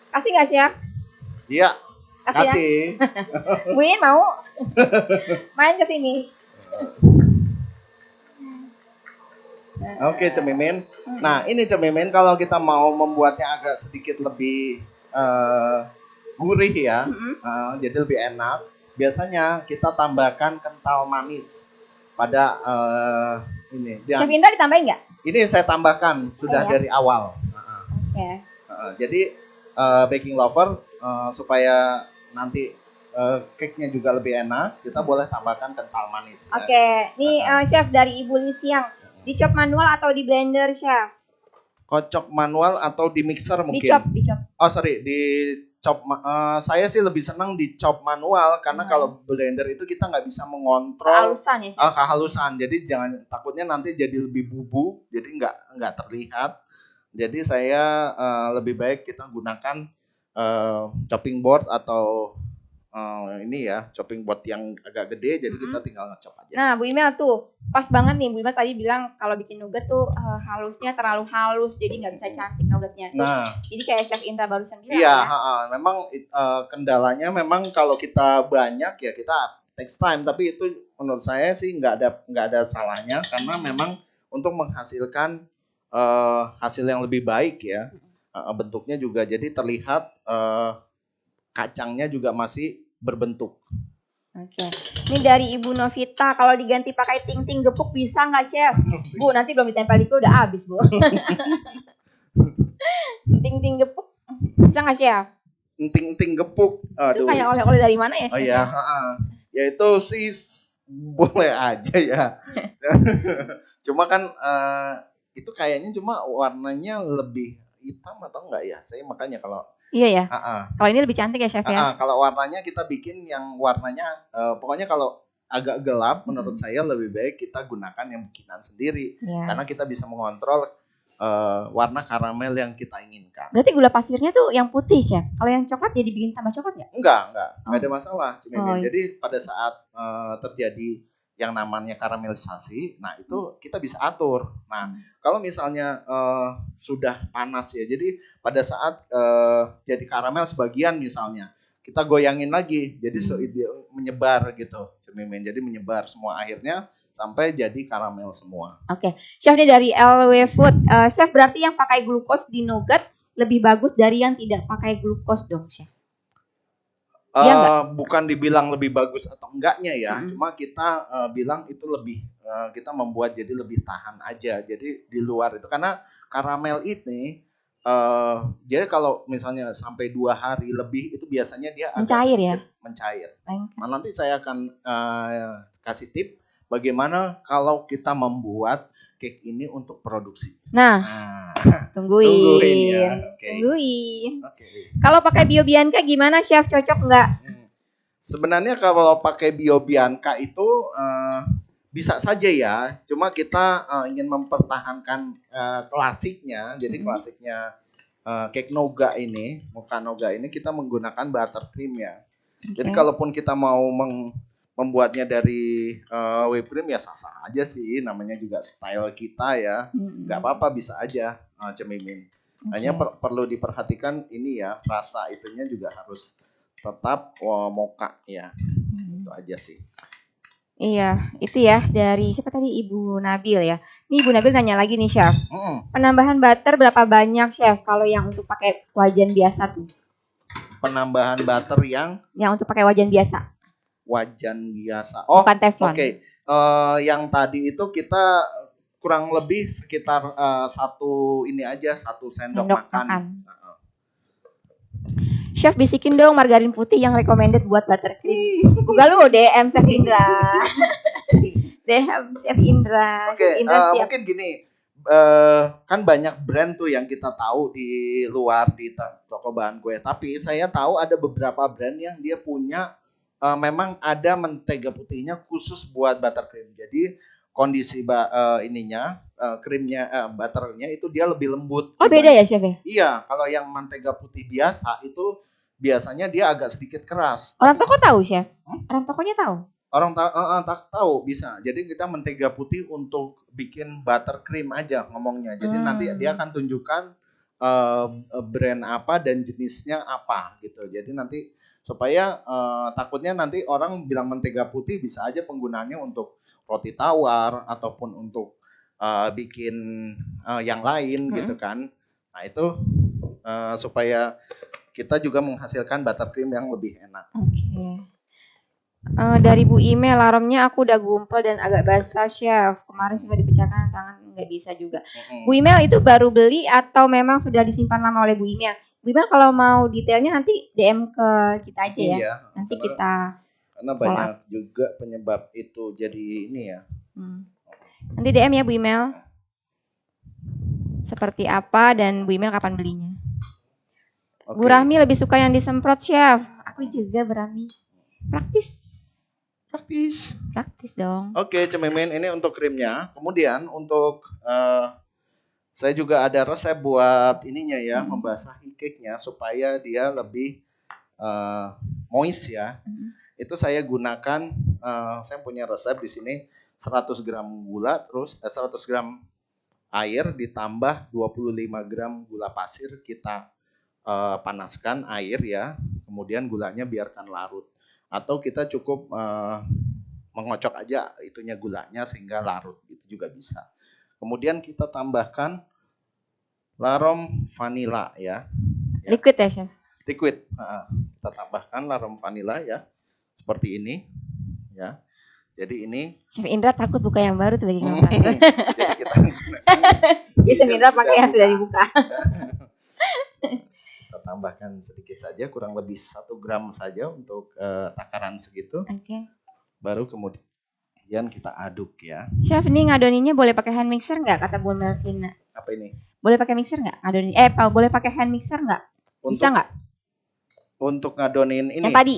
Kasih nggak chef? Iya. Kasih. Ya? Bu Iin mau? Main ke sini. Oke, Cemimin. Nah, ini Cemimin kalau kita mau membuatnya agak sedikit lebih gurih ya. Jadi lebih enak. Biasanya kita tambahkan kental manis pada ini. Chef Indra ditambahin nggak? Ini saya tambahkan sudah dari awal. Jadi baking lover supaya nanti cake-nya juga lebih enak, kita boleh tambahkan kental manis. Oke, ini chef dari Ibu Lisiang. Dicop manual atau di blender chef? Kocok manual atau di mixer mungkin? Dicop. Oh sorry, dicop. Saya sih lebih senang dicop manual karena kalau blender itu kita nggak bisa mengontrol kehalusan ya. Kehalusan. Jadi takutnya nanti jadi lebih bubuk, jadi nggak terlihat. Jadi saya lebih baik kita gunakan chopping board atau ini ya, chopping board yang agak gede, jadi kita tinggal ngechop aja. Nah, Bu Imel tuh pas banget nih. Bu Imel tadi bilang kalau bikin nugget tuh halusnya terlalu halus, jadi nggak bisa cantik nuggetnya. Nah, jadi kayak Chef Indra barusan bilang. Iya, memang kendalanya memang kalau kita banyak ya kita takes time, tapi itu menurut saya sih nggak ada salahnya karena memang untuk menghasilkan hasil yang lebih baik ya. Bentuknya juga jadi terlihat kacangnya juga masih berbentuk. Oke. Ini dari Ibu Novita, kalau diganti pakai ting-ting gepuk bisa nggak chef? Bu, nanti belum ditempel itu udah habis Bu. Ting-ting gepuk bisa nggak chef? Ting-ting gepuk. Itu kayak oleh-oleh dari mana ya chef? Oh iya, ya itu sih boleh aja ya. Cuma kan itu kayaknya cuma warnanya lebih hitam atau enggak ya? Saya makanya kalau iya ya. Kalau ini lebih cantik ya chef ya. Kalau warnanya kita bikin yang warnanya pokoknya kalau agak gelap menurut saya lebih baik kita gunakan yang bikinan sendiri karena kita bisa mengontrol warna karamel yang kita inginkan. Berarti gula pasirnya tuh yang putih chef. Kalau yang coklat jadi bikin tambah coklat nggak? Enggak ada masalah. Jadi pada saat terjadi yang namanya karamelisasi, nah itu kita bisa atur. Nah kalau misalnya sudah panas ya, jadi pada saat jadi karamel sebagian misalnya, kita goyangin lagi, jadi dia menyebar gitu, Cemimin. Jadi menyebar semua akhirnya sampai jadi karamel semua. Oke. Chef ini dari LW Food. Chef berarti yang pakai glukos di nougat lebih bagus dari yang tidak pakai glukos dong, Chef? Bukan dibilang lebih bagus atau enggaknya ya, cuma kita bilang itu lebih kita membuat jadi lebih tahan aja. Jadi di luar itu karena karamel ini jadi kalau misalnya sampai 2 hari lebih itu biasanya dia mencair ya? Mencair. Nah, nanti saya akan kasih tip bagaimana kalau kita membuat cake ini untuk produksi. Nah. Tungguin ya. Okay. Tungguin. Okay. Kalau pakai Biobianca gimana, Chef? Cocok nggak? Sebenarnya kalau pakai Biobianca itu bisa saja ya. Cuma kita ingin mempertahankan klasiknya. Jadi klasiknya cake Noga ini, Mocha Noga ini kita menggunakan buttercream ya. Okay. Jadi kalaupun kita mau membuatnya dari whipped cream ya sah-sah aja sih, namanya juga style kita ya, nggak apa-apa bisa aja Cemimin. Hanya perlu diperhatikan ini ya, rasa itunya juga harus tetap mocha ya, itu aja sih. Iya, itu ya dari siapa tadi, Ibu Nabil ya. Ini Ibu Nabil nanya lagi nih, Chef. Penambahan butter berapa banyak, Chef? Kalau yang untuk pakai wajan biasa tuh? Penambahan butter yang untuk pakai wajan biasa. Wajan biasa. Oh, bukan teflon. Oke. Yang tadi itu kita kurang lebih sekitar satu sendok makan. Chef bisikin dong margarin putih yang recommended buat buttercream. Buka lu DM Chef Indra. DM Chef Indra. Oke, mungkin gini. Kan banyak brand tuh yang kita tahu di luar di toko bahan kue. Tapi saya tahu ada beberapa brand yang dia punya memang ada mentega putihnya khusus buat buttercream. Jadi kondisi krimnya, butternya itu dia lebih lembut. Oh beda ya Chef ya? Iya, kalau yang mentega putih biasa itu biasanya dia agak sedikit keras. Orang toko tahu Chef? Orang tokonya tahu? Orang tahu bisa. Jadi kita mentega putih untuk bikin buttercream aja ngomongnya. Jadi nanti dia akan tunjukkan brand apa dan jenisnya apa gitu. Jadi nanti supaya takutnya nanti orang bilang mentega putih bisa aja penggunaannya untuk roti tawar ataupun untuk bikin yang lain gitu kan. Nah itu supaya kita juga menghasilkan buttercream yang lebih enak. Oke. Dari Bu Ime, laremnya aku udah gumpal dan agak basah Chef. Kemarin susah dipecahkan tangan nggak bisa juga. Bu Ime itu baru beli atau memang sudah disimpan lama oleh Bu Ime? Bu Ime kalau mau detailnya nanti DM ke kita aja ya. Iya, nanti karena banyak juga penyebab itu jadi ini ya. Nanti DM ya Bu Ime. Seperti apa dan Bu Ime kapan belinya? Okay. Bu Rahmi lebih suka yang disemprot Chef. Aku juga Bu Rahmi. Praktis dong. Oke, Cemimin, ini untuk krimnya. Kemudian untuk saya juga ada resep buat ininya ya, membasahi cake-nya supaya dia lebih moist ya. Itu saya gunakan, saya punya resep di sini 100 gram gula, terus 100 gram air ditambah 25 gram gula pasir, kita panaskan air ya, kemudian gulanya biarkan larut. Atau kita cukup mengocok aja itunya gulanya sehingga larut, itu juga bisa. Kemudian kita tambahkan larom vanila ya. Liquid ya Chef? Liquid. Kita tambahkan larom vanila ya, seperti ini ya. Jadi ini Chef Indra takut buka yang baru tuh bagi Jadi kita Chef Indra pakai yang sudah dibuka. Kita tambahkan sedikit saja, kurang lebih 1 gram saja untuk takaran segitu. Oke. Baru kemudian kita aduk ya. Chef, ini ngadoninnya boleh pakai hand mixer nggak kata Bu Melvina? Apa ini? Boleh pakai mixer nggak ngadonin? Boleh pakai hand mixer nggak? Bisa nggak? Untuk ngadonin ini? Yang tadi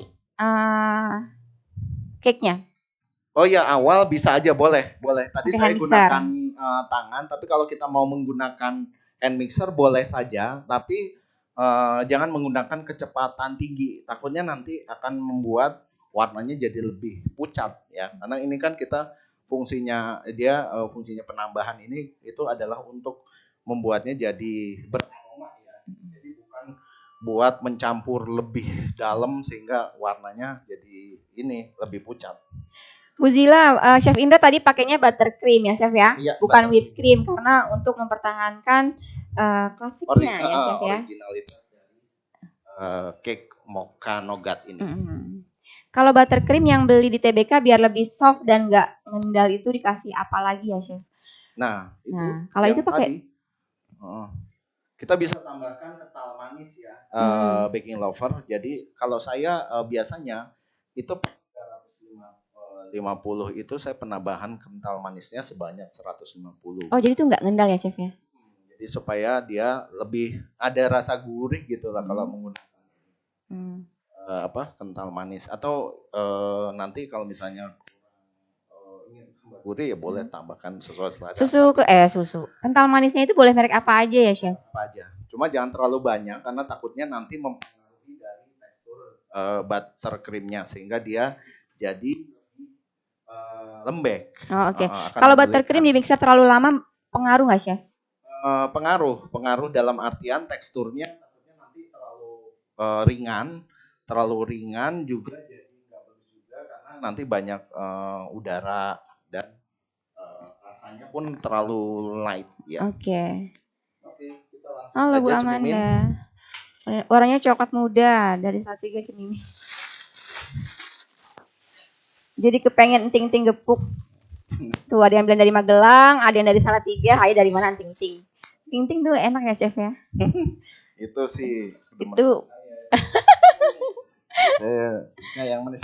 cake-nya. Oh ya, awal bisa aja, boleh. Tadi saya gunakan tangan, tapi kalau kita mau menggunakan hand mixer boleh saja, tapi jangan menggunakan kecepatan tinggi. Takutnya nanti akan membuat warnanya jadi lebih pucat ya. Karena ini kan kita fungsinya penambahan ini itu adalah untuk membuatnya jadi beraroma ya. Jadi bukan buat mencampur lebih dalam sehingga warnanya jadi ini lebih pucat. Bu Zila, Chef Indra tadi pakainya buttercream ya Chef ya, Iya, bukan whipped cream karena untuk mempertahankan klasiknya ya Chef ya. Originalitas dari cake mocha nougat ini. Kalau buttercream yang beli di TBK biar lebih soft dan nggak ngendal itu dikasih apa lagi ya Chef? Nah, kalau itu pakai kita bisa tambahkan kental manis ya, baking lover. Jadi kalau saya biasanya itu 350 itu saya penambahan kental manisnya sebanyak 150. Oh, jadi itu nggak ngendal ya Chef ya? Jadi supaya dia lebih ada rasa gurih gitu lah kalau menggunakan kental manis. Atau nanti kalau misalnya ingin tambah gurih ya boleh tambahkan sesuai selera. Susu. Kental manisnya itu boleh merek apa aja ya Chef? Apa aja. Cuma jangan terlalu banyak karena takutnya nanti mempengaruhi dari tekstur buttercreamnya sehingga dia jadi lembek. Oh, oke. Kalau buttercream di mixer terlalu lama pengaruh nggak Chef? Pengaruh dalam artian teksturnya takutnya nanti terlalu ringan juga jadi nggak bagus juga karena nanti banyak udara dan rasanya pun terlalu light ya. Oke, kita langsung halo Bu Amanda. Warnanya coklat muda dari Salatiga Cemimi. Jadi kepengen ting-ting gepuk. Tuh ada yang bilang dari Magelang, ada yang dari Salatiga, ada dari mana ting-ting. Ting-ting tuh enak ya Chef ya? Itu sih. Itu. Saya suka yang manis.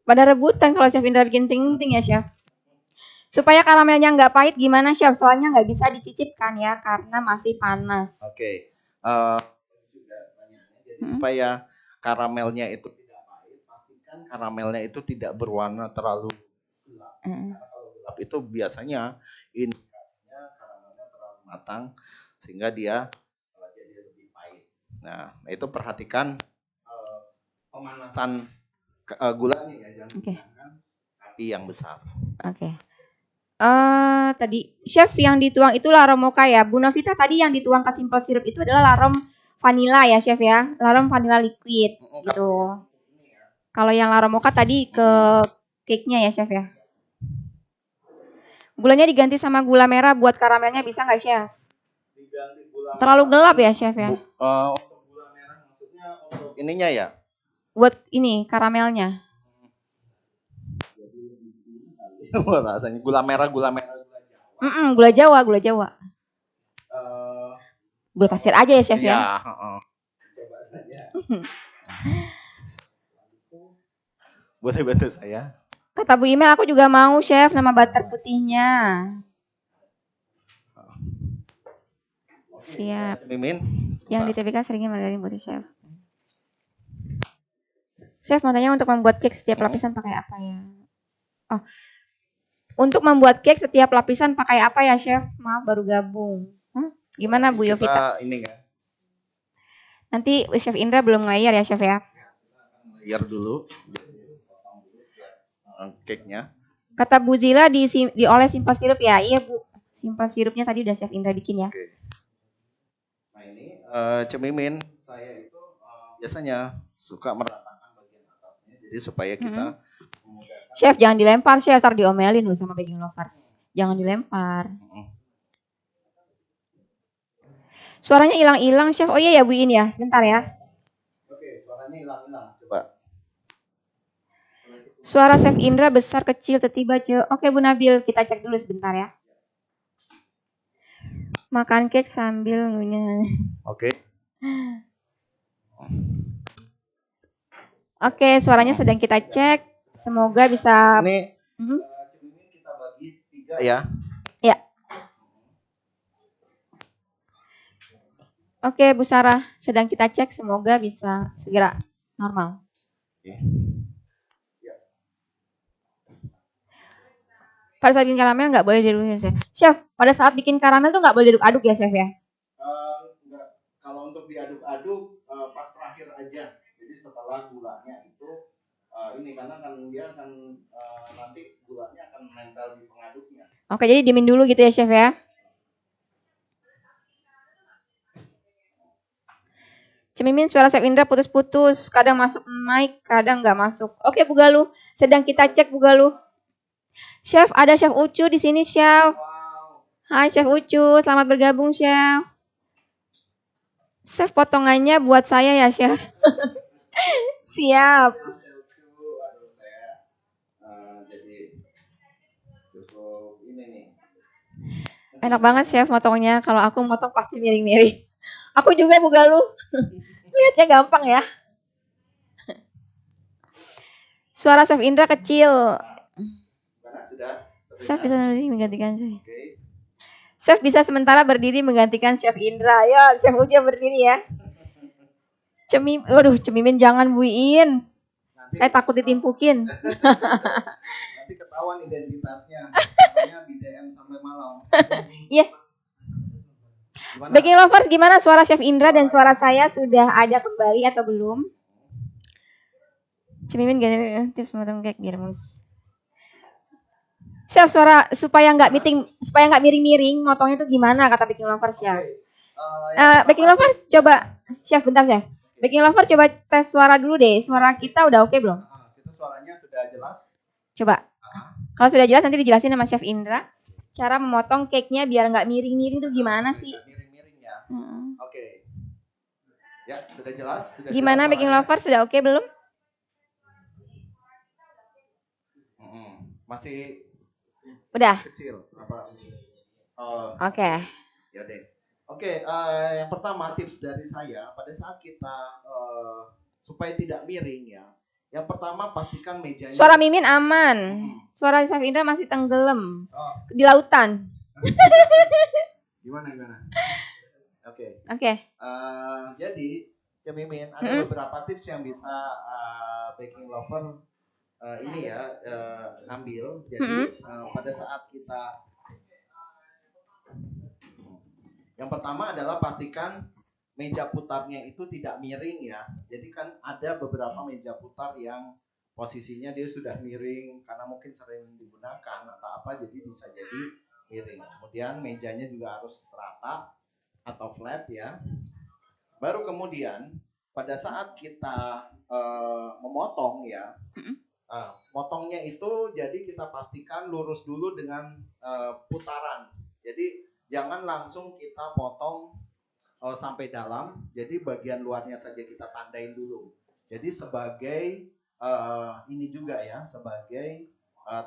Pada rebutan kalau Chef Indra bikin ting-ting ya Chef. Supaya karamelnya nggak pahit gimana Chef? Soalnya nggak bisa dicicipkan ya karena masih panas. Oke. Supaya karamelnya itu tidak pahit, pastikan karamelnya itu tidak berwarna terlalu gelap. Karena kalau gelap itu biasanya indikasinya karamelnya terlalu matang sehingga dia jadi lebih pahit. Nah, itu perhatikan pemanasan gulanya ya, jangan menggunakan api yang besar. Oke. Tadi Chef yang dituang itu larom mocha ya. Bu Novita tadi yang dituang ke simple syrup itu adalah larom vanilla ya Chef ya. Larom vanilla liquid gitu. Kalau yang larom mocha tadi ke cake-nya ya Chef ya. Gulanya diganti sama gula merah buat karamelnya bisa nggak Chef? Terlalu gelap ya Chef ya? Untuk gula merah maksudnya untuk ininya ya? Buat ini karamelnya. Rasanya gula merah. Gula Jawa. Gula pasir aja ya Chef ya? Iya. Coba saja. Boleh bantu saya? Kata Bu Imel aku juga mau Chef nama butter putihnya. Siap. Mimin. Yang di TBK seringnya mandarin buat Chef. Chef matanya untuk membuat cake setiap lapisan pakai apa ya? Oh. Untuk membuat cake setiap lapisan pakai apa ya Chef? Maaf baru gabung. Gimana Bu Yovita? Ini kan. Nanti Chef Indra belum layar ya Chef ya? Layar dulu. Cake-nya. Kata Bu Zila dioles simple sirup ya? Iya Bu. Simple sirupnya tadi udah Chef Indra bikin ya. Oke. Nah ini cemimin saya itu biasanya suka meratakan bagian atasnya jadi supaya kita Chef jangan dilempar Chef, ntar diomelin loh sama baking lovers. Jangan dilempar. Suaranya hilang-hilang Chef. Oh iya ya Bu In ya, sebentar ya. Oke, suaranya hilang-hilang. Coba. Suara Chef Indra besar kecil tiba-tiba Ce. Oke Bu Nabil, kita cek dulu sebentar ya. Makan cake sambil ngunyah. Oke. Oke, suaranya sedang kita cek. Semoga bisa. Ini kita bagi 3 ya. Ya. Oke, Bu Sarah, sedang kita cek. Semoga bisa segera normal. Pada saat bikin karamel nggak boleh diaduk Chef. Chef, pada saat bikin karamel tuh nggak boleh diaduk-aduk ya Chef ya? Enggak. Kalau untuk diaduk-aduk pas terakhir aja. Jadi setelah gulanya itu ini karena kan dia akan nanti gulanya akan menempel di pengaduknya. Oke, jadi diemin dulu gitu ya Chef ya? Cemimin, suara Chef Indra putus-putus, kadang masuk mic, kadang nggak masuk. Oke, Bu Galuh, sedang kita cek Bu Galuh. Chef, ada Chef Ucu di sini, Chef. Hai Chef Ucu, selamat bergabung, Chef. Chef, potongannya buat saya ya, Chef. Siap. Enak banget Chef motongnya. Kalau aku motong pasti miring-miring. Aku juga Bu Galuh. Lihatnya gampang ya. Suara Chef Indra kecil. Chef bisa berdiri menggantikan Chef. Chef bisa sementara berdiri menggantikan Chef Indra. Ya, Chef Ucu berdiri ya. Cemimin jangan buiin. Saya takut ditimpukin. Nanti ketahuan identitasnya. Namanya BDM sampai malam. Iya. Baking Lovers, gimana suara Chef Indra dan suara saya sudah ada kembali atau belum? Cemimin gini tips memotong cake biar mulus. Chef, suara supaya nggak miring-miring, motongnya itu gimana kata Baking Lovers ya? Baking Lovers coba, Chef bentar Chef. Baking Lovers coba tes suara dulu deh. Suara kita udah oke belum? Kita suaranya sudah jelas. Coba. Kalau sudah jelas nanti dijelasin sama Chef Indra. Cara memotong cake-nya biar nggak miring-miring tuh gimana sih? Miring-miring ya. Oke. Ya, sudah jelas. Gimana Baking Lovers sudah oke belum? Masih udah kecil apa? Oke. Ya deh. Oke, yang pertama tips dari saya pada saat kita supaya tidak miring ya. Yang pertama pastikan mejanya. Suara Mimin aman. Suara Chef Indra masih tenggelam di lautan. Gimana? Oke. Jadi Mimin ada beberapa tips yang bisa Baking Lover ini ya ambil. Jadi pada saat kita yang pertama adalah pastikan meja putarnya itu tidak miring ya. Jadi kan ada beberapa meja putar yang posisinya dia sudah miring karena mungkin sering digunakan atau apa, jadi bisa jadi miring. Kemudian mejanya juga harus rata atau flat ya. Baru kemudian pada saat kita memotong ya, motongnya itu jadi kita pastikan lurus dulu dengan putaran. Jadi jangan langsung kita potong sampai dalam. Jadi bagian luarnya saja kita tandain dulu. Jadi sebagai ini juga ya, sebagai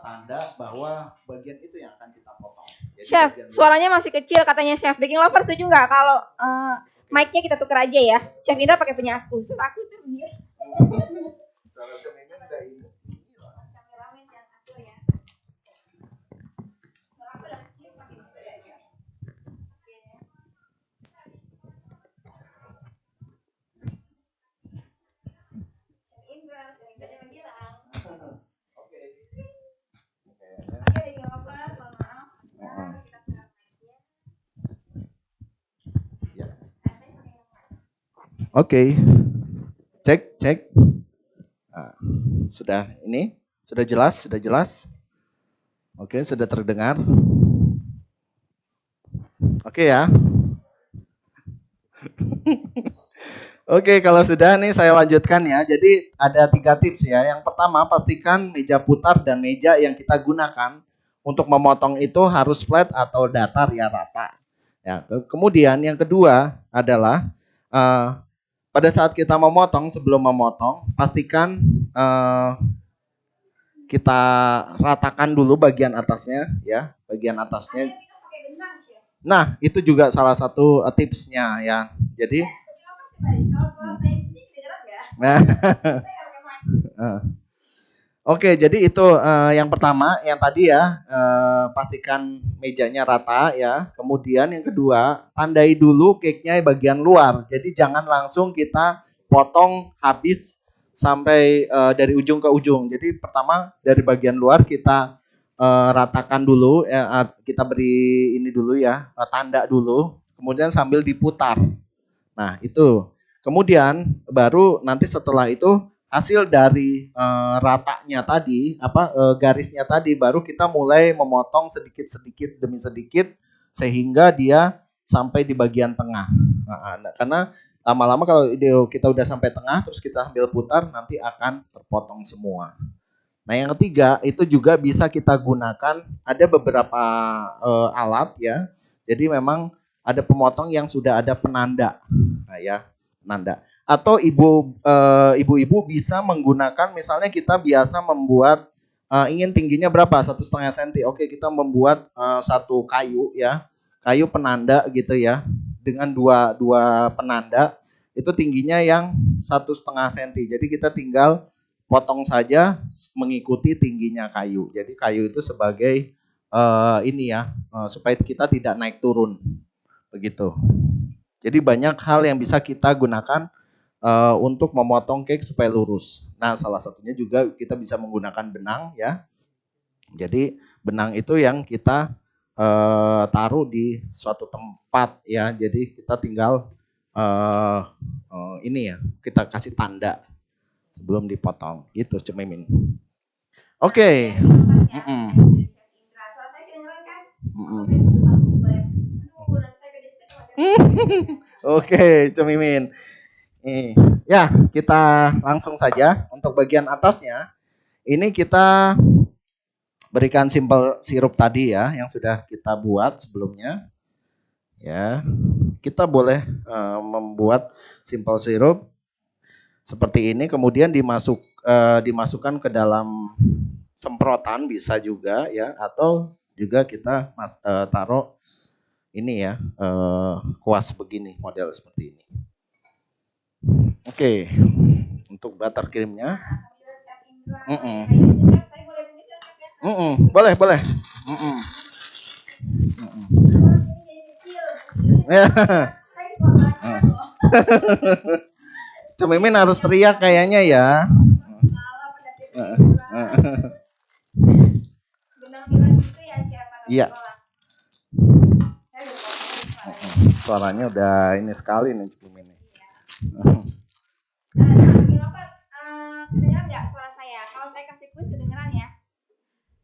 tanda bahwa bagian itu yang akan kita potong. Jadi Chef, suaranya masih kecil katanya Chef. Baking Lover setuju nggak kalau mic-nya kita tuker aja ya? Chef Indra pakai punya aku. Suara aku itu dia. Suara Cemimin udah ini. Oke. Cek. Nah, sudah ini? Sudah jelas? Oke, sudah terdengar. Oke ya. Oke, kalau sudah nih saya lanjutkan ya. Jadi ada 3 tips ya. Yang pertama, pastikan meja putar dan meja yang kita gunakan untuk memotong itu harus flat atau datar ya, rata. Ya, kemudian yang kedua adalah pada saat kita memotong, sebelum memotong, pastikan kita ratakan dulu bagian atasnya ya, bagian atasnya. Nah, itu juga salah satu tipsnya ya. Jadi Oke, jadi itu yang pertama, yang tadi ya, pastikan mejanya rata ya. Kemudian yang kedua, tandai dulu cake-nya bagian luar. Jadi jangan langsung kita potong habis sampai dari ujung ke ujung. Jadi pertama dari bagian luar kita ratakan dulu, kita beri ini dulu ya, tanda dulu. Kemudian sambil diputar. Nah itu. Kemudian baru nanti setelah itu hasil dari ratanya tadi, garisnya tadi, baru kita mulai memotong sedikit demi sedikit sehingga dia sampai di bagian tengah. Nah, karena Lama-lama kalau kita udah sampai tengah terus kita ambil putar nanti akan terpotong semua. Nah, yang ketiga itu juga bisa kita gunakan ada beberapa alat ya. Jadi memang ada pemotong yang sudah ada penanda. Nah, ya, penanda. Atau ibu-ibu bisa menggunakan misalnya kita biasa membuat ingin tingginya berapa? 1,5 cm. Oke, kita membuat satu kayu ya, kayu penanda gitu ya, dengan dua penanda itu tingginya yang 1,5 cm. Jadi kita tinggal potong saja mengikuti tingginya kayu. Jadi kayu itu sebagai ini ya, supaya kita tidak naik turun, begitu. Jadi banyak hal yang bisa kita gunakan untuk memotong cake supaya lurus. Nah, salah satunya juga kita bisa menggunakan benang ya. Jadi benang itu yang kita taruh di suatu tempat ya. Jadi kita tinggal ini ya, kita kasih tanda sebelum dipotong. Gitu, Cik Mimin. Oke. Oke, Cik Mimin. Ya, kita langsung saja untuk bagian atasnya. Ini kita berikan simple sirup tadi ya yang sudah kita buat sebelumnya. Ya, kita boleh membuat simple sirup seperti ini, kemudian dimasukkan ke dalam semprotan bisa juga ya, atau juga kita taruh ini ya, kuas begini, model seperti ini. Oke, untuk buttercreamnya. Boleh. Cik Mimin harus teriak kayaknya ya. Iya. Suaranya udah ini sekali nih Cik Mimin. Kedengeran nggak suara saya? Kalau saya kasih kuis kedengeran ya.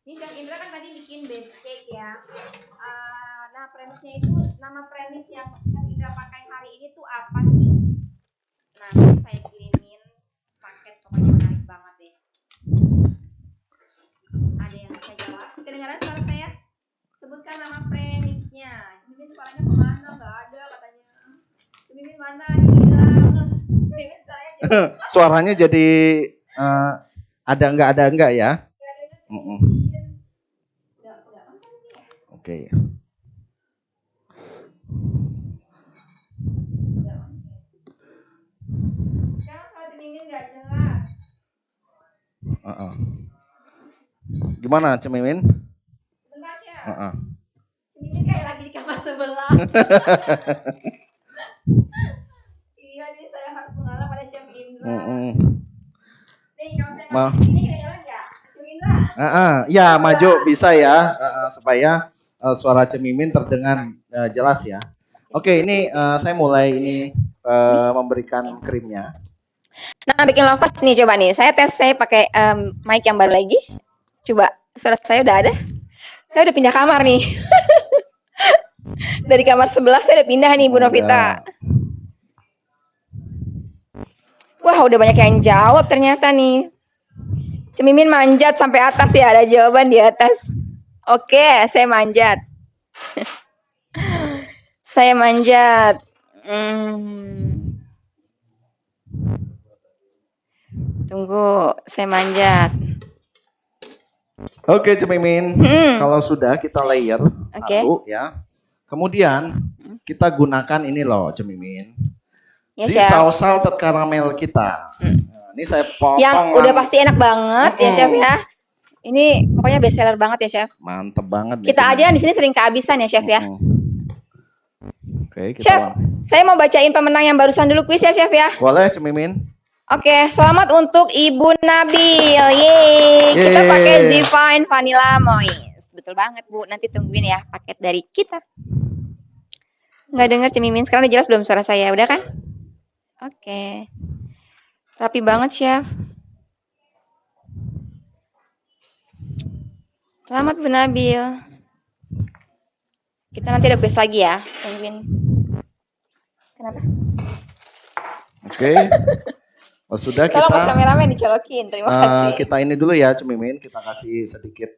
Ini Chef Indra kan tadi bikin base cake ya. Nah, premisnya itu, nama premis yang Chef Indra pakai hari ini tuh apa sih? Nah, saya kirimin paket, pokoknya menarik banget deh. Ada yang bisa jawab? Kedengaran suara saya? Sebutkan nama premisnya. Mimin suaranya kemana? Nggak ada katanya. Mimin mana? Hilang. Mimin suaranya jadi... Suaranya jadi ada enggak ya? Oke. Sekarang suara Mimin nggak jelas. Gimana Cik Mimin? Sebentar ya. Mimin kayak lagi di kamar sebelah. Iya nih, saya harus mengalah pada Chef Indra. Nih, kalau saya ini kedengeran nggak, Chef Indra? Ya maju bisa ya, supaya suara Cik Mimin terdengar jelas ya. Oke, ini saya mulai ini memberikan krimnya. Nah, bikin lovers nih, coba nih. Saya tes, saya pakai mic yang baru lagi. Coba, suara saya udah ada. Saya udah pindah kamar nih. Dari kamar sebelah saya udah pindah nih, Bu Novita. Wah, udah banyak yang jawab ternyata nih. Cik Mimin manjat sampai atas ya, ada jawaban di atas. Oke, saya manjat. Saya manjat. Tunggu, saya manjat. Oke, Cik Mimin. Kalau sudah kita layer satu ya. Kemudian kita gunakan ini loh, Cik Mimin. Si saus salted karamel kita. Nah, ini saya potong. Yang udah pasti enak banget ya, Chef ya. Ini pokoknya best seller banget ya, Chef. Mantep banget. Kita aja di sini sering kehabisan ya, Chef ya. Oke, Chef, saya mau bacain pemenang yang barusan dulu kuis ya, Chef ya. Boleh, Cik Mimin. Oke, selamat untuk Ibu Nabil. Yeay. Kita pakai Divine Vanilla Moist. Betul banget, Bu. Nanti tungguin ya paket dari kita. Nggak dengar Cik Mimin. Sekarang udah jelas belum suara saya? Udah kan? Oke. Rapi banget, Chef. Selamat Bu Nabil. Kita nanti ada kuis lagi ya. Tungguin. Kenapa? Oke. Oh, sudah Tolong Mas kita kameramen dicolokin. Terima kasih. kita ini dulu ya, Cemimin. Kita kasih sedikit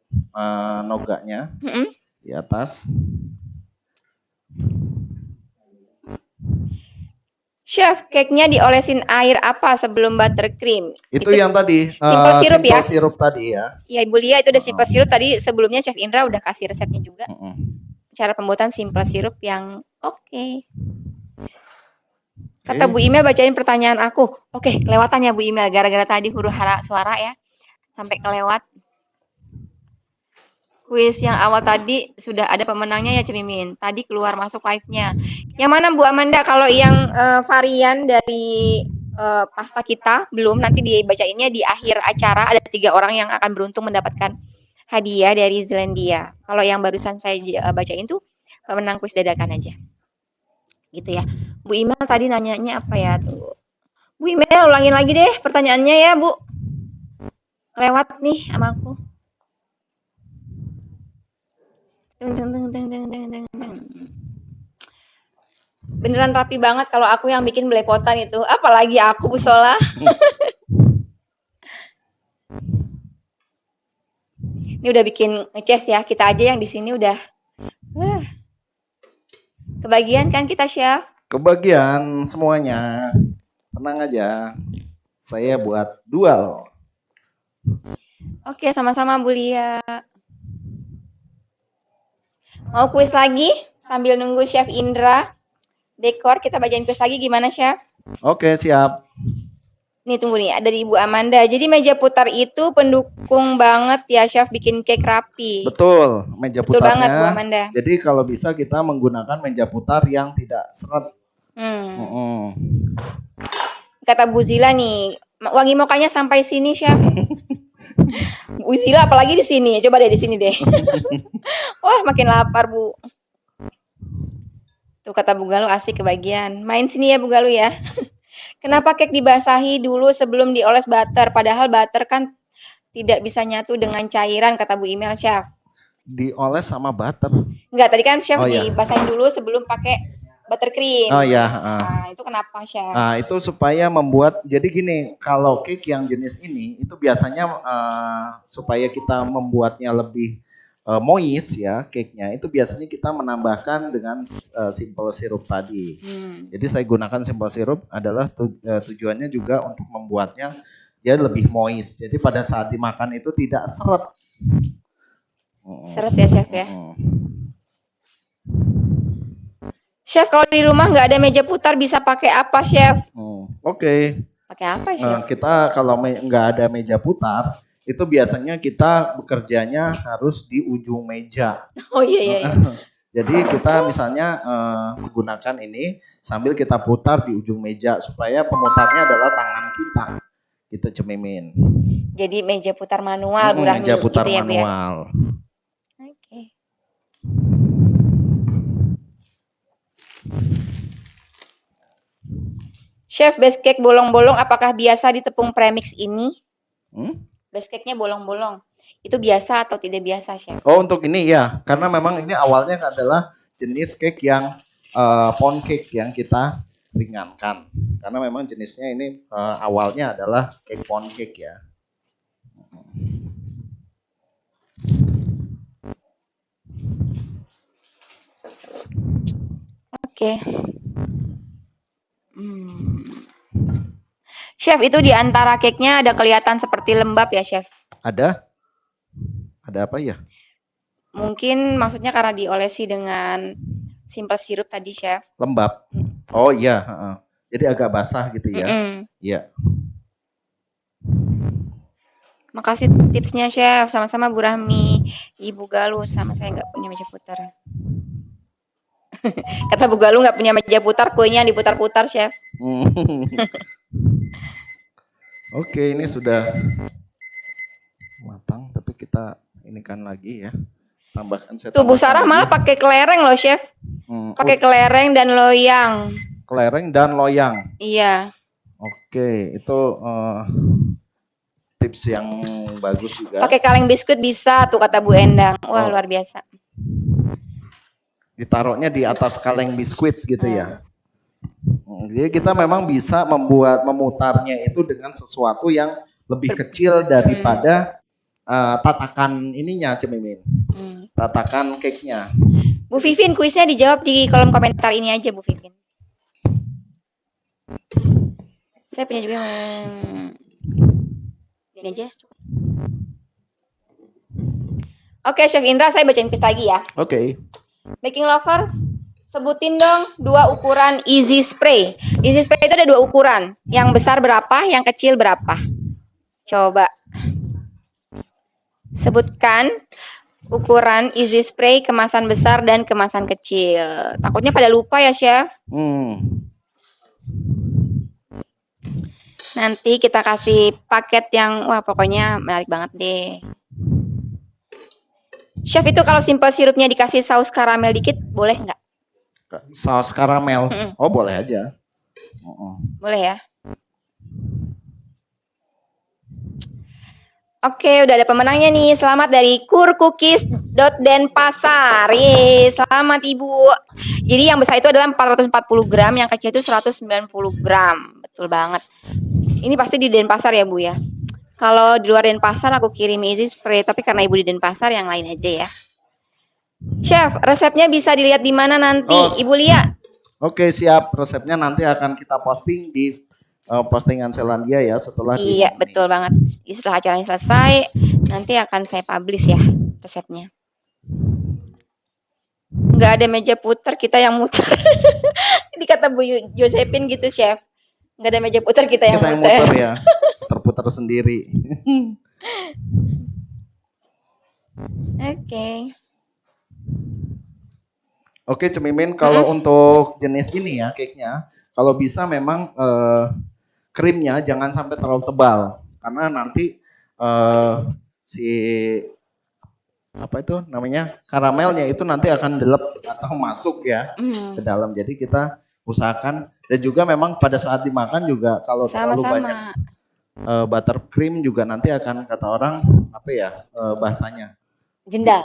noganya Mm-mm. di atas. Chef, cake-nya diolesin air apa sebelum buttercream? Itu yang tadi simple sirup ya? simple sirup tadi ya. Ya Ibu Lia, itu udah simple sirup tadi. Sebelumnya Chef Indra udah kasih resepnya juga. Cara pembuatan simple sirup yang oke. Kata Bu Imel bacain pertanyaan aku. Oke, kelewatan ya Bu Imel. Gara-gara tadi huru hara suara ya. Sampai kelewat. Kuis yang awal tadi sudah ada pemenangnya ya Cemimin. Tadi keluar masuk live-nya. Yang mana Bu Amanda? Kalau yang varian dari pasta kita belum, nanti dibacainnya di akhir acara. Ada 3 orang yang akan beruntung mendapatkan hadiah dari Zealandia. Kalau yang barusan saya bacain tuh pemenang kuis dadakan aja. Gitu ya. Bu Imel tadi nanyanya apa ya? Tunggu. Bu Imel ulangin lagi deh pertanyaannya ya Bu. Lewat nih sama aku. Beneran rapi banget kalau aku yang bikin belepotan itu. Apalagi aku Bu Sola. Ini udah bikin ngeces ya. Kita aja yang di sini udah. Kebagian kan kita Chef? Kebagian semuanya. Tenang aja. Saya buat dual. Oke, sama-sama Bu Lia. Mau kuis lagi sambil nunggu Chef Indra dekor, kita bacain kuis lagi gimana Chef? Oke, siap. Nih tunggu nih, ada Ibu Amanda. Jadi meja putar itu pendukung banget ya Chef bikin cake rapi. Betul, meja Betul putarnya. Banget Bu Amanda. Jadi kalau bisa kita menggunakan meja putar yang tidak seret. Kata Bu Zila nih, wangi mokanya sampai sini Chef. Bu Zila apalagi di sini, coba deh di sini deh. Wah makin lapar Bu. Tuh kata Bu Galuh asik kebagian. Main sini ya Bu Galuh ya. Kenapa cake dibasahi dulu sebelum dioles butter? Padahal butter kan tidak bisa nyatu dengan cairan kata Bu Imel Chef. Dioles sama butter? Enggak, tadi kan Chef dibasahin dulu sebelum pakai buttercream. Oh ya. Nah, itu kenapa Chef? Nah, itu supaya membuat, jadi gini, kalau cake yang jenis ini itu biasanya supaya kita membuatnya lebih moist ya cake-nya, itu biasanya kita menambahkan dengan simple sirup tadi. Jadi saya gunakan simple sirup adalah tujuannya juga untuk membuatnya dia lebih moist. Jadi pada saat dimakan itu tidak seret. Seret ya Chef ya. Chef kalau di rumah nggak ada meja putar bisa pakai apa Chef? Oke. Pakai apa Chef? Kita kalau nggak ada meja putar, itu biasanya kita bekerjanya harus di ujung meja. Oh iya. Jadi kita misalnya menggunakan ini sambil kita putar di ujung meja supaya pemutarnya adalah tangan kita. Kita Cemimin. Jadi meja putar manual Bu Rahmi. Meja putar gitu manual. Ya, Oke. Chef, base cake bolong-bolong apakah biasa di tepung premix ini? Base cake-nya bolong-bolong. Itu biasa atau tidak biasa, Chef? Oh, untuk ini ya. Karena memang ini awalnya adalah jenis cake yang pound cake yang kita ringankan. Karena memang jenisnya ini awalnya adalah cake pound cake ya. Oke. Chef, itu di antara cake-nya ada kelihatan seperti lembab ya, Chef? Ada? Ada apa ya? Mungkin maksudnya karena diolesi dengan simple sirup tadi, Chef. Lembab? Oh iya. Jadi agak basah gitu ya? Iya. Makasih tipsnya, Chef. Sama-sama Bu Rahmi. Ibu Galuh, sama saya nggak punya meja putar. Kata Bu Galuh nggak punya meja putar, kuenya diputar-putar, Chef. Oke, ini sudah matang, tapi kita inikan lagi ya. Tambahkan Tuh Bu Sarah malah pakai kelereng loh, Chef. Pakai kelereng dan loyang. Kelereng dan loyang. Iya. Oke, itu tips yang bagus juga. Pakai kaleng biskuit bisa tuh kata Bu Endang. Wah, luar biasa. Ditaruhnya di atas kaleng biskuit gitu ya. Jadi kita memang bisa memutarnya itu dengan sesuatu yang lebih kecil daripada tatakan ininya, Cemimin. Tatakan cake-nya. Bu Vivin, kuisnya dijawab di kolom komentar ini aja, Bu Vivin. Saya punya juga ini aja. Oke, Chef Indra, saya bacain tips lagi ya. Oke. Baking lovers, sebutin dong 2 ukuran easy spray. Easy spray itu ada 2 ukuran. Yang besar berapa, yang kecil berapa? Coba. Sebutkan ukuran easy spray kemasan besar dan kemasan kecil. Takutnya pada lupa ya, Chef. Nanti kita kasih paket yang, wah pokoknya menarik banget deh. Chef, itu kalau simple sirupnya dikasih saus karamel dikit, boleh nggak? Saus karamel? Oh, boleh aja. Boleh ya? Oke, udah ada pemenangnya nih. Selamat dari kurcookies.denpasar. Yeay, selamat Ibu. Jadi yang besar itu adalah 440 gram, yang kecil itu 190 gram. Betul banget. Ini pasti di Denpasar ya, Bu ya? Kalau di luar Denpasar aku kirim easy spray, tapi karena Ibu di Denpasar yang lain aja ya. Chef, resepnya bisa dilihat di mana nanti, Ibu Lia? Oke, siap. Resepnya nanti akan kita posting di postingan Selandia ya setelah. Iya, betul banget. Setelah acaranya selesai, nanti akan saya publish ya resepnya. Nggak ada meja putar, kita yang muter. Jadi kata Bu Josephine gitu, Chef. Nggak ada meja putar, kita yang muter ya. Terputar sendiri. Oke. Oke, Cemimin, kalau untuk jenis ini ya cake-nya, kalau bisa memang krimnya jangan sampai terlalu tebal karena nanti si apa itu namanya karamelnya itu nanti akan delep atau masuk ya ke dalam. Jadi kita usahakan, dan juga memang pada saat dimakan juga kalau terlalu banyak buttercream juga nanti akan, kata orang apa ya bahasanya, jendal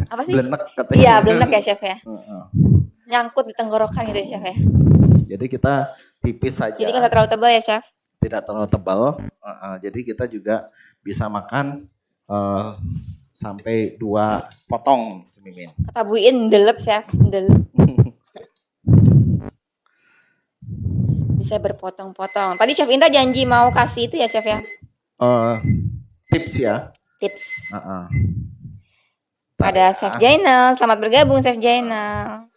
apa sih? Blenek katanya. Iya, blenek ya, Chef ya. Nyangkut di tenggorokan gitu ya, Chef ya. Jadi kita tipis saja. Jadi nggak terlalu tebal ya, Chef? Tidak terlalu tebal. Jadi kita juga bisa makan sampai 2 potong, Cemimin. Kata Bu In, delep, Chef. Delep. Bisa berpotong-potong. Tadi Chef Indra janji mau kasih itu ya, Chef ya? Tips ya. Tips. Pada Chef Jainal, selamat bergabung Chef Jainal.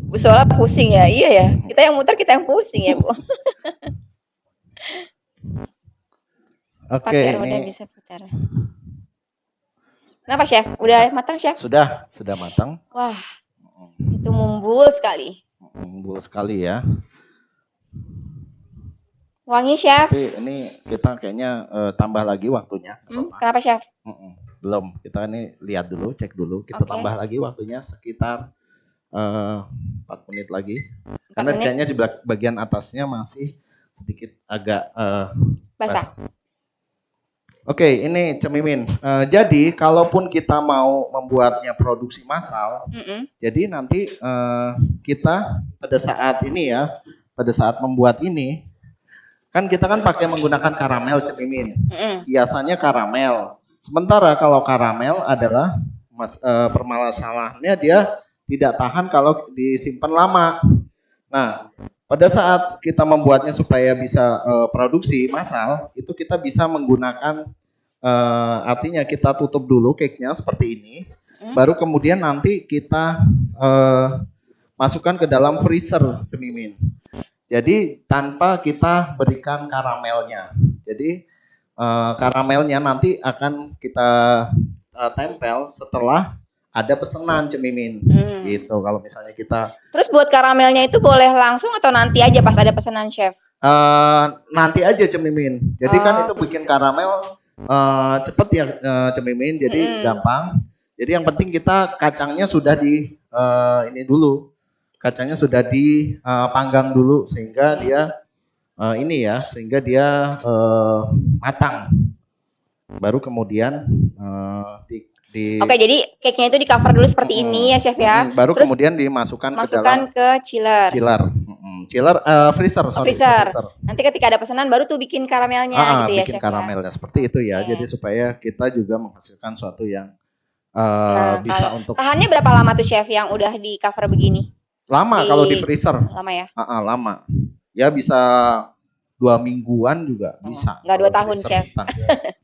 Bu Sola pusing ya, iya ya. Kita yang muter, kita yang pusing ya, Bu. Oke, ini bisa putar. Kenapa, Chef? Udah matang, Chef? Sudah matang. Wah, itu mumbul sekali. Mumbul sekali ya. Wangi, Chef. Tapi ini kita kayaknya tambah lagi waktunya. Kenapa, Chef? Belum, kita ini lihat dulu, cek dulu. Kita tambah lagi waktunya sekitar 4 menit lagi. Karena kayaknya di bagian atasnya masih sedikit agak basah. Oke, ini Cemimin. Jadi kalaupun kita mau membuatnya produksi massal, jadi nanti kita pada saat ini ya, pada saat membuat ini, kan kita kan pakai menggunakan karamel, Cemimin. Biasanya karamel. Sementara kalau karamel adalah permasalahannya dia tidak tahan kalau disimpan lama. Nah, pada saat kita membuatnya supaya bisa produksi massal, itu kita bisa menggunakan artinya kita tutup dulu cake-nya seperti ini, baru kemudian nanti kita masukkan ke dalam freezer, Cemimin. Jadi tanpa kita berikan karamelnya. Jadi karamelnya nanti akan kita tempel setelah ada pesanan, Cemimin. Gitu kalau misalnya kita. Terus buat karamelnya itu boleh langsung atau nanti aja pas ada pesanan, Chef? Nanti aja, Cemimin. Jadi kan itu bikin karamel cepet ya, Cemimin. Jadi gampang. Jadi yang penting kita kacangnya sudah di ini dulu. Kacangnya sudah dipanggang dulu sehingga dia sehingga dia matang. Baru kemudian Oke, jadi cake-nya itu di cover dulu seperti ini ya chef ya. Baru Terus kemudian dimasukkan ke dalam masukkan ke chiller. Freezer, Freezer. Nanti ketika ada pesanan baru tuh bikin karamelnya gitu ya bikin chef karamelnya seperti itu ya. Oke. Jadi supaya kita juga menghasilkan suatu yang bisa untuk tahannya berapa lama tuh chef yang udah di cover begini? lama kalau di freezer. Lama ya? Lama. Ya bisa 2 mingguan juga bisa. Enggak 2 tahun chef.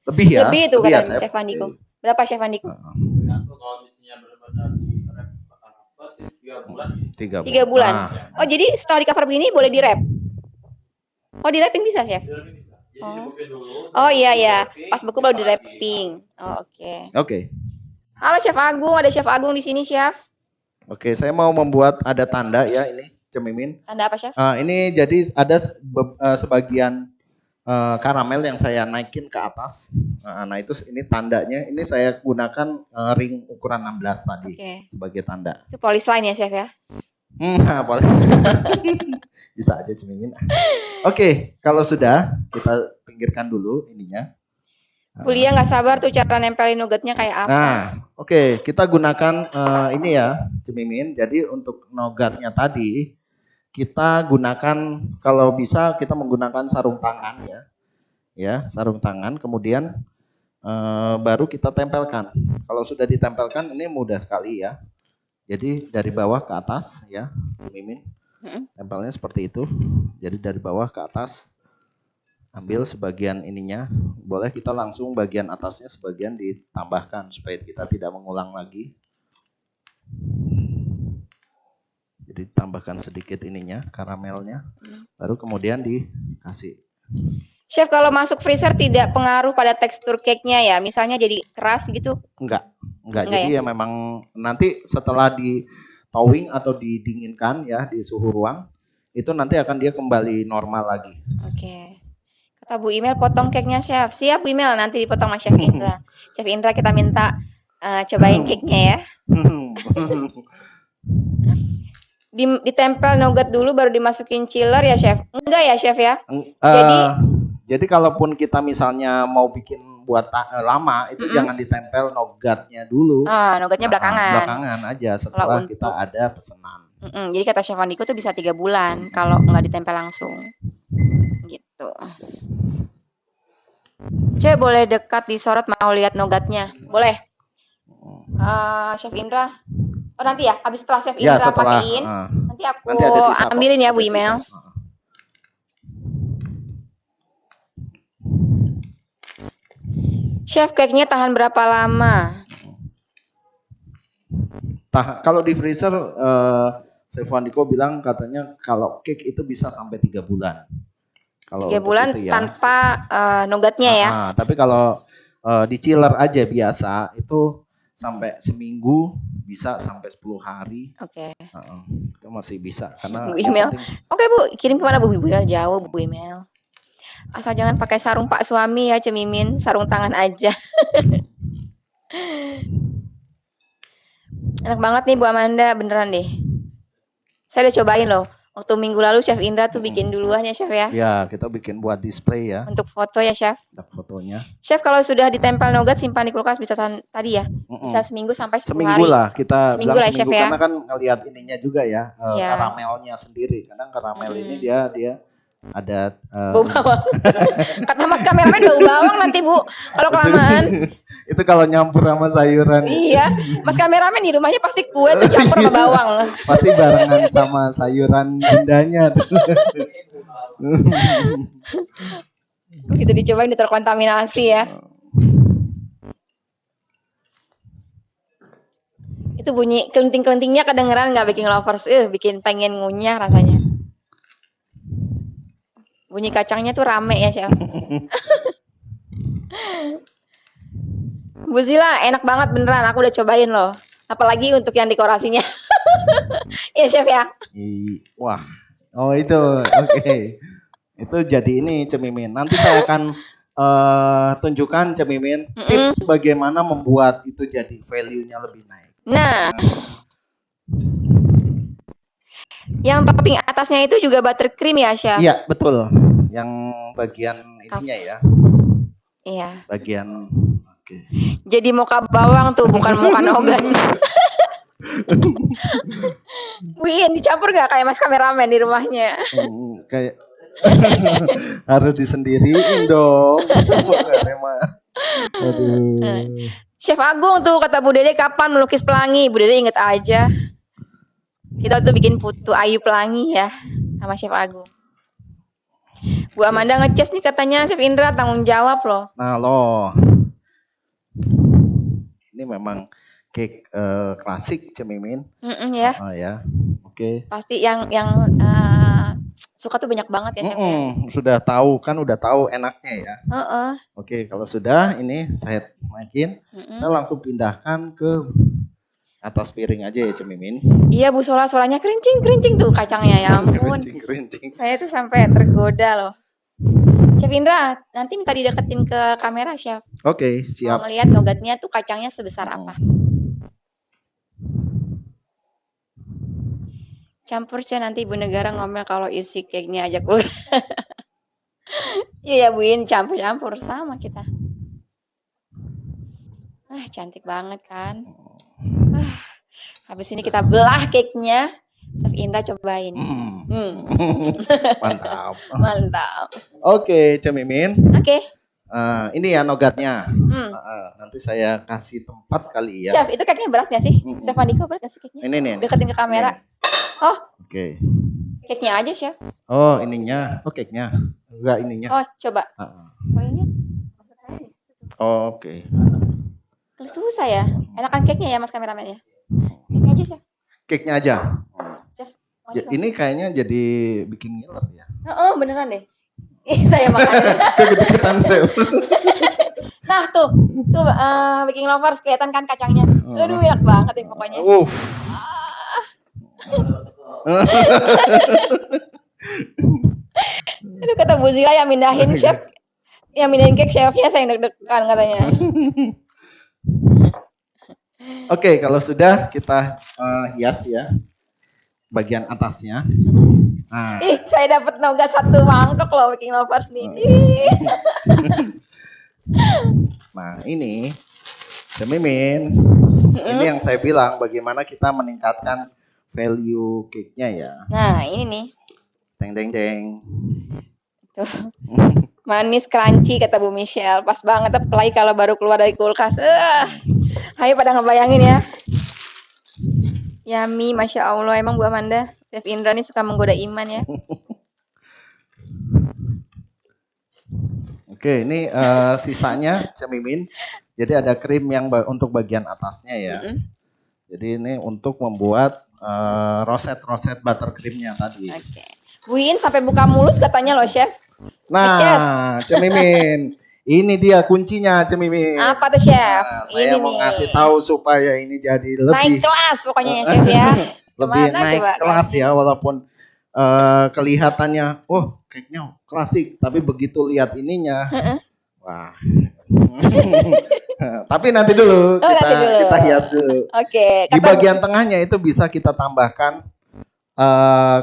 Lebih ya. Lebih itu kata Chef Andiko. Berapa Chef Andiko? 3 bulan. Oh jadi setelah di cover begini boleh di wrap? Oh di wrapping bisa chef? Oh iya. Pas beku baru di wrapping. Oh oke. Halo Chef Agung, ada Chef Agung di sini chef. Oke, saya mau membuat ada tanda ya ini, Cemimin. Tanda apa chef? Ini jadi ada sebagian karamel yang saya naikin ke atas. Nah itu ini tandanya. Ini saya gunakan ring ukuran 16 tadi sebagai tanda. Itu polish line ya chef ya? Boleh. Bisa aja Cemimin. Oke, kalau sudah kita pinggirkan dulu ininya. Kuliah nggak sabar tuh cara nempelin nuggetnya kayak apa. Nah, oke, kita gunakan ini ya, Cemimin. Jadi untuk nougatnya tadi kita gunakan kalau bisa kita menggunakan sarung tangan ya, sarung tangan. Kemudian baru kita tempelkan. Kalau sudah ditempelkan ini mudah sekali ya. Jadi dari bawah ke atas ya, Cemimin. Tempelnya seperti itu. Jadi dari bawah ke atas. Ambil sebagian ininya, boleh kita langsung bagian atasnya sebagian ditambahkan supaya kita tidak mengulang lagi. Jadi tambahkan sedikit ininya, karamelnya, baru kemudian dikasih. Chef kalau masuk freezer tidak pengaruh pada tekstur cake-nya ya, misalnya jadi keras gitu? Enggak jadi ya memang nanti setelah di thawing atau didinginkan ya di suhu ruang, itu nanti akan dia kembali normal lagi. Oke. Kata Bu Imel potong cake-nya chef. Siap Bu Imel, nanti dipotong sama Chef Indra. Chef Indra kita minta cobain cake-nya ya. Ditempel nougat dulu baru dimasukin chiller ya chef? Enggak ya chef ya? Jadi kalaupun kita misalnya mau bikin buat lama itu jangan ditempel nougatnya dulu. Nougatnya belakangan. Belakangan aja setelah kita ada pesanan. Jadi kata Chef Andiko tuh bisa 3 bulan kalau nggak ditempel langsung. Gitu. Chef boleh dekat disorot mau lihat nougatnya? Boleh. Chef Indra. Oh nanti ya, habis setelah Chef Indra pakein, nanti aku ambilin ya Bu Imel. Chef, cake-nya tahan berapa lama? Kalau di freezer, Chef Andiko bilang katanya kalau cake itu bisa sampai 3 bulan. Kalau 3 bulan ya, tanpa nougatnya ya. Tapi kalau di chiller aja biasa itu sampai seminggu, bisa sampai 10 hari. Oke. Itu masih bisa karena Bu Imel. Oke Bu, kirim kemana Bu Imel? Jauh Bu Imel. Asal jangan pakai sarung Pak suami ya Cemimin, sarung tangan aja. Enak banget nih Bu Amanda, beneran deh. Saya udah cobain loh. Waktu minggu lalu Chef Indra tuh bikin duluan ya Chef ya. Ya, kita bikin buat display ya. Untuk foto ya Chef. Untuk fotonya. Chef kalau sudah ditempel nougat simpan di kulkas bisa tadi ya. Bisa seminggu sampai 10 seminggu hari. Lah, kita seminggu lah Chef ya. Karena kan ngelihat ininya juga ya, karamelnya sendiri. Kadang karamel ini dia ada bau bawang. Kata Mas kameramen bau bawang nanti Bu kalau kelamaan. Itu kalau nyampur sama sayuran. Iya, Mas kameramen di rumahnya pasti kue tuh campur sama bawang. Pasti barengan sama sayuran bundanya. Begitu dicobain udah terkontaminasi ya. Itu bunyi kelenting-kelentingnya kedengeran nggak bikin lovers? Bikin pengen ngunyah rasanya. Bunyi kacangnya tuh rame ya Chef. Bu Zila, enak banget beneran. Aku udah cobain loh. Apalagi untuk yang dekorasinya. Iya Chef ya. Wah, oh itu oke. Itu jadi ini Cemimin. Nanti saya akan tunjukkan Cemimin tips bagaimana membuat itu jadi value-nya lebih naik. Nah. Yang topping atasnya itu juga buttercream ya, Chef? Iya, betul. Yang bagian ininya ya. Iya. Bagian Oke. Jadi muka bawang tuh, bukan muka nogat. Win, dicampur gak kayak mas kameramen di rumahnya? Kayak harus disendiriin dong. Aduh. Chef Agung tuh kata Bu Dede kapan melukis pelangi? Bu Dede inget aja. Kita tuh bikin putu Ayu Pelangi ya sama Chef Agung. Bu Amanda ngecas nih katanya Chef Indra tanggung jawab loh. Nah loh. Ini memang cake klasik Cemimin. Ya. Oh ya. Oke. Pasti yang suka tuh banyak banget ya Chef ya. Sudah tahu kan, udah tahu enaknya ya. Oke, kalau sudah ini saya naikin, saya langsung pindahkan ke atas piring aja ya Cemimin. Iya Bu Sola, suaranya kerincing tuh kacangnya ya ampun. Kerincing. Saya tuh sampai tergoda loh. Chef Indra, nanti minta dideketin ke kamera Chef. Oke, siap. Mau ngeliat nogatnya tuh kacangnya sebesar apa. Campur sih nanti Ibu Negara ngomel kalau isi cake-nya aja keluar. Iya Buin, campur-campur sama kita. Cantik banget kan. Habis ini kita belah cake-nya. Chef Indra cobain. Mantap. Oke, Cemimin. Oke. Ini ya nogatnya. Nanti saya kasih tempat kali ya. Chef, itu cake-nya berat gak sih? Chef Andiko berat gak sih cake-nya? Ini nih. Deketin ke kamera. Oh. Oke. Cake-nya aja Chef. Oh, ininya. Oh, cake-nya. Enggak ininya. Oh, coba. Oh, ini. Oh, oke. Terus susah ya. Enakan cake-nya ya Mas kameramen ya. Cake-nya aja Chef. Cake-nya aja. Chef. Ini kayaknya jadi bikin ngiler ya. Beneran deh. Saya makan. Kegedean Chef. Nah, tuh Baking Lovers kelihatan kan kacangnya. Aduh, enak banget ya pokoknya. Aduh, kata Bu Zila yang mindahin chef. Yang mindahin cake chefnya saya deg-degan katanya. Oke, kalau sudah kita hias ya bagian atasnya. Nah. Saya dapat nogat 1 mangkok loh Baking Lovers nih. Nah, ini Cemimin. Ini yang saya bilang bagaimana kita meningkatkan value cake-nya ya. Nah, ini nih. Deng. Tuh. Manis crunchy kata Bu Michelle. Pas banget apalagi kalau baru keluar dari kulkas. Ayo pada ngebayangin ya. Yummy, Masya Allah. Emang Bu Amanda, Chef Indra nih suka menggoda iman ya. Oke, ini sisanya Cemimin. Jadi ada krim yang untuk bagian atasnya ya. Jadi ini untuk membuat roset-roset buttercreamnya tadi. Oke. Buin sampai buka mulut katanya loh Chef. Nah, Cemimin. Ini dia kuncinya Cemimin. Apa tuh Chef? Saya mau ngasih tahu supaya ini jadi lebih naik kelas pokoknya ya Chef ya. Lebih naik kelas ya, walaupun kelihatannya cake-nya klasik, tapi begitu lihat ininya wah. Tapi nanti dulu kita hias dulu. Oke. Di bagian tengahnya itu bisa kita tambahkan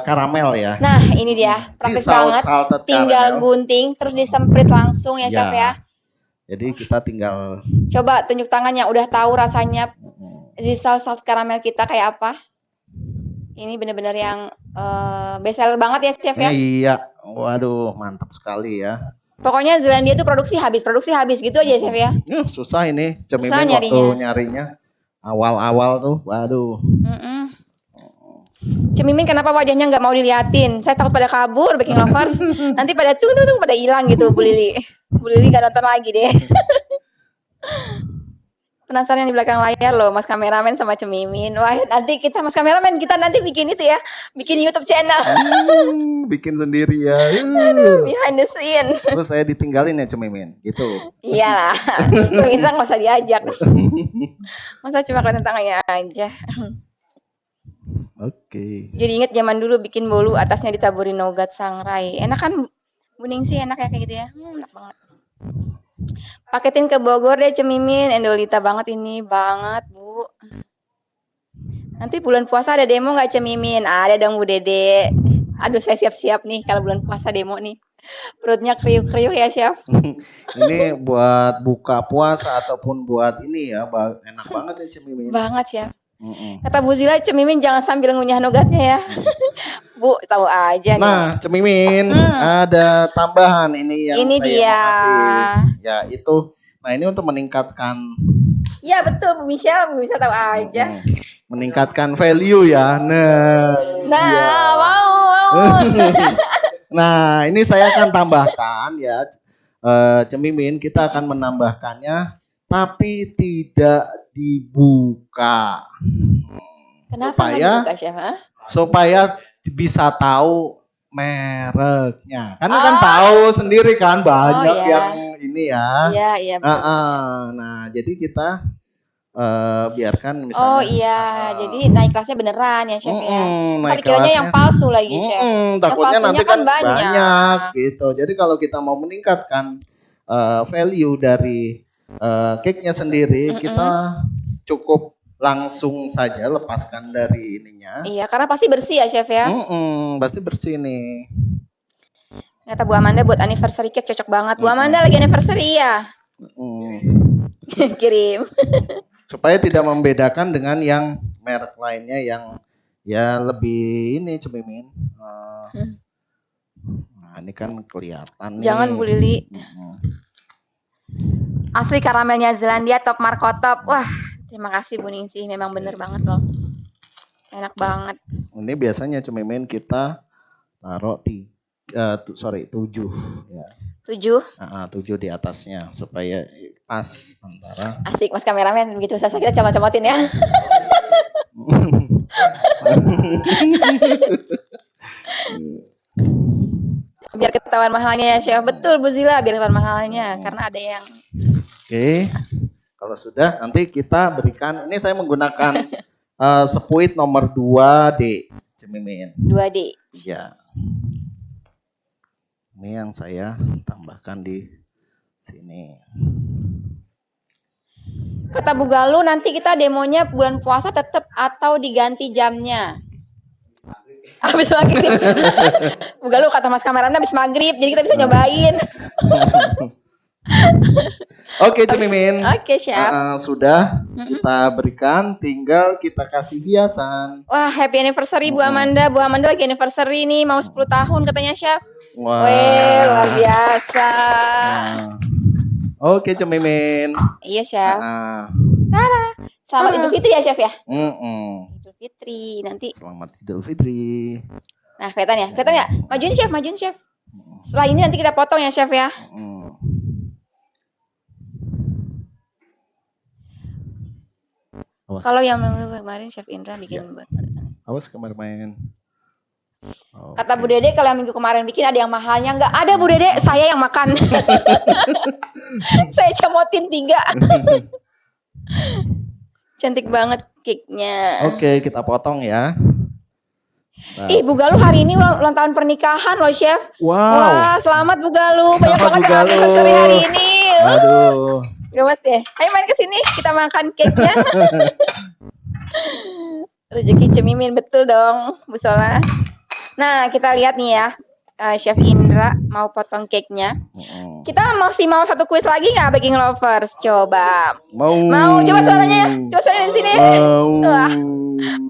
karamel ya. Nah, ini dia. Praktis banget. Tinggal gunting terus disemprit langsung ya Chef ya. Jadi kita tinggal coba tunjuk tangannya, udah tahu rasanya salt karamel kita kayak apa. Ini benar-benar yang best seller banget ya Chef ya. Iya. Waduh, mantap sekali ya. Pokoknya Zelandia itu produksi habis gitu aja Chef ya. Susah ini Cemimin waktu nyarinya. Awal-awal tuh, waduh. Cemimin kenapa wajahnya nggak mau diliatin? Saya takut pada kabur Baking Lovers. Nanti pada pada hilang gitu Bu Lili. Bu Lili nggak nonton lagi deh. Penasaran yang di belakang layar loh Mas kameramen sama Cemimin. Wah, nanti kita Mas kameramen kita nanti bikin itu ya, bikin YouTube channel. Bikin sendiri ya. Behind the scene. Terus saya ditinggalin ya Cemimin, gitu. Iyalah. Cemimin nggak usah diajak. Masa cuma kelihatan tangannya aja. Oke. Jadi inget zaman dulu bikin bolu atasnya ditaburin nougat sangrai. Enak kan Buning sih enak ya kayak gitu ya. Enak banget. Paketin ke Bogor deh Cemimin. Endolita banget ini banget Bu. Nanti bulan puasa ada demo nggak Cemimin? Ada dong Bu Dede. Aduh saya siap-siap nih kalau bulan puasa demo nih. Perutnya kriuk-kriuk ya, Chef. Ini buat buka puasa ataupun buat ini ya, enak banget ya cemimin. Banget, Chef. Kata Bu Zila, cemimin jangan sambil ngunyah nugatnya ya. Bu, tahu aja nih. Nah, cemimin, ada tambahan ini yang ini saya dia. mau kasih. Ya, itu. Nah, ini untuk meningkatkan. Ya, betul, Bu Michelle tahu aja. Meningkatkan value ya. Nah, mau. Nah, ini saya akan tambahkan ya. Cemimin, kita akan menambahkannya tapi tidak dibuka. Kenapa dibuka, Chef? Supaya bisa tahu mereknya. Karena kan tahu sendiri kan banyak yang ini ya. Iya, betul. Nah, jadi kita biarkan misalnya. Oh iya, jadi naik kelasnya beneran ya, Chef ya. Naik kelasnya yang palsu lagi, Chef. Takutnya nanti kan banyak gitu. Jadi kalau kita mau meningkatkan value dari cake-nya sendiri, kita cukup langsung saja lepaskan dari ininya. Iya, karena pasti bersih ya, Chef ya. Pasti bersih nih. Kata Bu Amanda buat anniversary cake cocok banget. Bu Amanda lagi anniversary ya. Kirim. Supaya tidak membedakan dengan yang merek lainnya yang ya lebih ini cemimin. Nah, ini kan kelihatan nih. Jangan Bu Lili. Asli karamelnya Zelandia top markotop. Wah, terima kasih Bu Ningsih, memang bener banget loh. Enak banget. Ini biasanya cemimin kita taruh 7 ya. 7 di atasnya supaya pas antara. Asik Mas kameramen begitu saya kira comot-comotin ya. Biar ketahuan mahalnya ya, Chef. Betul Bu Zila, biar ketahuan mahalnya karena ada yang. Oke. Kalau sudah nanti kita berikan, ini saya menggunakan sepuit nomor 2D cemimin. 2D. Ya. Ini yang saya tambahkan di sini. Kata Bu Galuh, nanti kita demonya bulan puasa tetap atau diganti jamnya? Habis maghrib. Bu Galuh kata Mas kameramen habis maghrib, jadi kita bisa nyobain. Oke cemimin. Oke, Chef. Sudah kita berikan, tinggal kita kasih hiasan. Wah, happy anniversary Bu Amanda. Bu Amanda lagi anniversary nih, mau 10 tahun katanya, Chef. Wah, luar biasa. Oke cemimin. Iya, Chef. Selamat Idul Fitri ya, Chef ya? Idul Fitri nanti. Selamat Idul Fitri. Nah, kelihatan ya? Kelihatan nggak? Majuin, Chef. Setelah ini nanti kita potong ya, Chef ya? Kalau yang kemarin Chef Indra bikin buat. Awas kameramen. Kata Bu Dede kalau yang minggu kemarin bikin ada yang mahalnya, nggak ada Bu Dede, saya yang makan. Saya comotin 3. Cantik banget cake-nya. Oke, kita potong ya. Nah. Bu Galuh hari ini ulang tahun pernikahan loh, Chef. Wow. Wah, selamat Bu Galuh. Banyak banget yang anniversary hari ini. Aduh. Gemes deh. Ayo main ke sini, kita makan cake-nya. Rezeki cemimin betul dong, Bu Sola. Nah, kita lihat nih ya. Chef Indra mau potong cake-nya. Kita masih mau satu kuis lagi nggak, Baking Lovers? Coba. Mau. Coba suaranya. Coba suaranya di sini. Wah,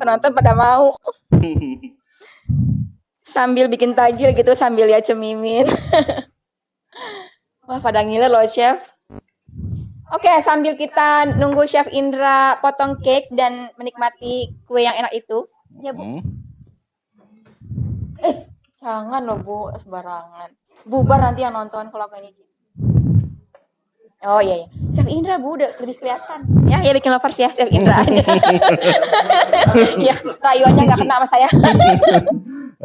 penonton pada mau. Sambil bikin tajil gitu, sambil lihat cemimin. Wah, pada ngiler loh, Chef. Oke, sambil kita nunggu Chef Indra potong cake dan menikmati kue yang enak itu. Ya, Bu. Jangan loh Bu, sembarangan. Bubar nanti yang nonton kalau kayak ini. Oh iya. Chef Indra Bu udah lebih kelihatan. Ya Baking Lovers ya, Chef Indra aja. Ya, rayuannya nggak kena sama saya.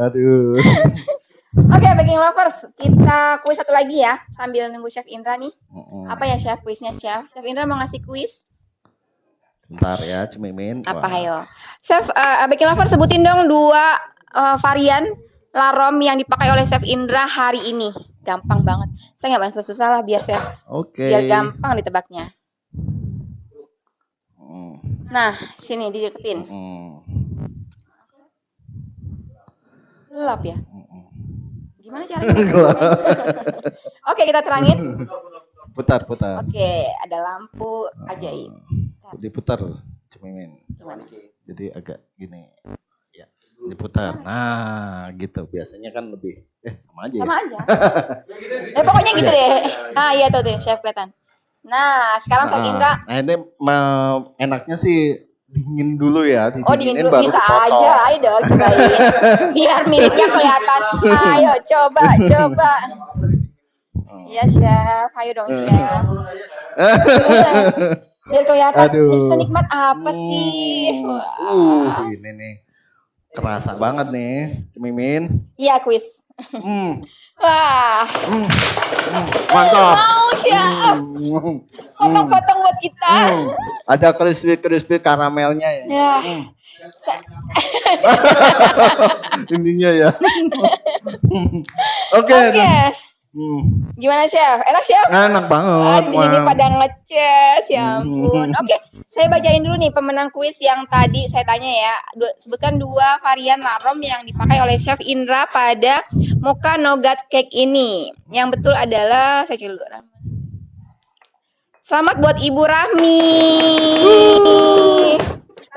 Aduh. Oke, Baking Lovers, kita kuis satu lagi ya sambil nunggu Chef Indra nih. Apa ya Chef kuisnya, Chef? Chef Indra mau ngasih kuis? Bentar ya, cemimin. Apa ayo? Chef, Baking Lovers sebutin dong 2 varian larom yang dipakai oleh Chef Indra hari ini. Gampang banget. Saya nggak bahas susah lah biar Chef. Oke. Biar gampang ditebaknya. Nah, sini dideketin. Gelap ya? Gimana caranya? Oke, kita terangin. Putar. Oke, ada lampu ajaib. Diputar, Cemimin. Gimana? Jadi agak gini. Ya, diputar. Nah, gitu. Biasanya kan lebih sama aja. Sama aja. Pokoknya gitu deh. Nah, iya tuh chef kelihatan. Nah, sekarang Chef Indra. Nah, ini enaknya sih dingin dulu ya. Dingin dulu bisa dipotong. Aja. Ayo dong cobain. Biar miripnya kelihatan. Ayo coba. Iya chef, ayo dong chef. Biar kelihatan senikmat apa sih? Ini nih kerasa banget nih, Cemimin. Iya kuis. Wah. Mantap. Mau chef. Potong-potong buat kita. Ada crispy karamelnya ya. Intinya ya. Oke. Gimana chef? Enak chef? Enak banget. Di sini pada ngeces, ya ampun. Oke, saya bacain dulu nih pemenang kuis yang tadi saya tanya ya. Sebutkan 2 varian larom yang dipakai oleh Chef Indra pada mocha nougat cake ini. Yang betul adalah saya dulu. Selamat buat Ibu Rahmi.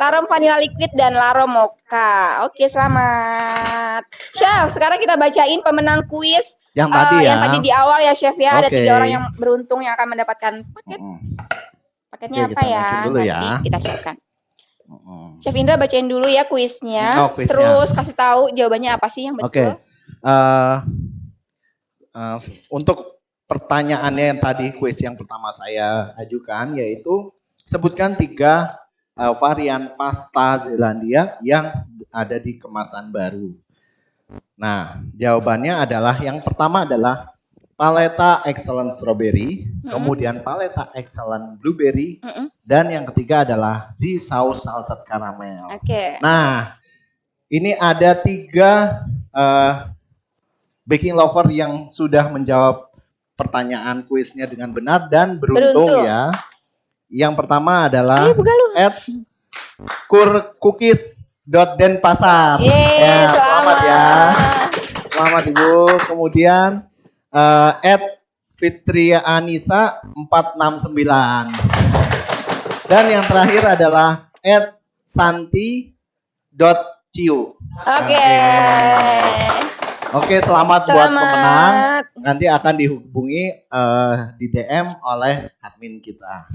Larom vanilla liquid dan larom mocha. Oke, selamat. Chef, sekarang kita bacain pemenang kuis yang tadi yang tadi di awal ya chef ya. Ada 3 orang yang beruntung yang akan mendapatkan paket. Paketnya apa ya? Nanti kita siapkan. Chef Indra bacain dulu ya kuisnya. Terus kasih tahu jawabannya apa sih yang betul. Untuk pertanyaannya yang tadi kuis yang pertama saya ajukan yaitu sebutkan 3 varian pasta Zelandia yang ada di kemasan baru. Nah, jawabannya adalah yang pertama adalah paleta excellent strawberry, kemudian paleta excellent blueberry, dan yang ketiga adalah Zizou salted caramel. Nah, ini ada 3 baking lover yang sudah menjawab pertanyaan kuisnya dengan benar dan beruntung ya. Yang pertama adalah @cookies.denpasar. Ya, selamat ya. Selamat Ibu. Kemudian @fitrianisa 469. Dan yang terakhir adalah @santi.ciu. Oke, selamat buat pemenang. Nanti akan dihubungi di DM oleh admin kita.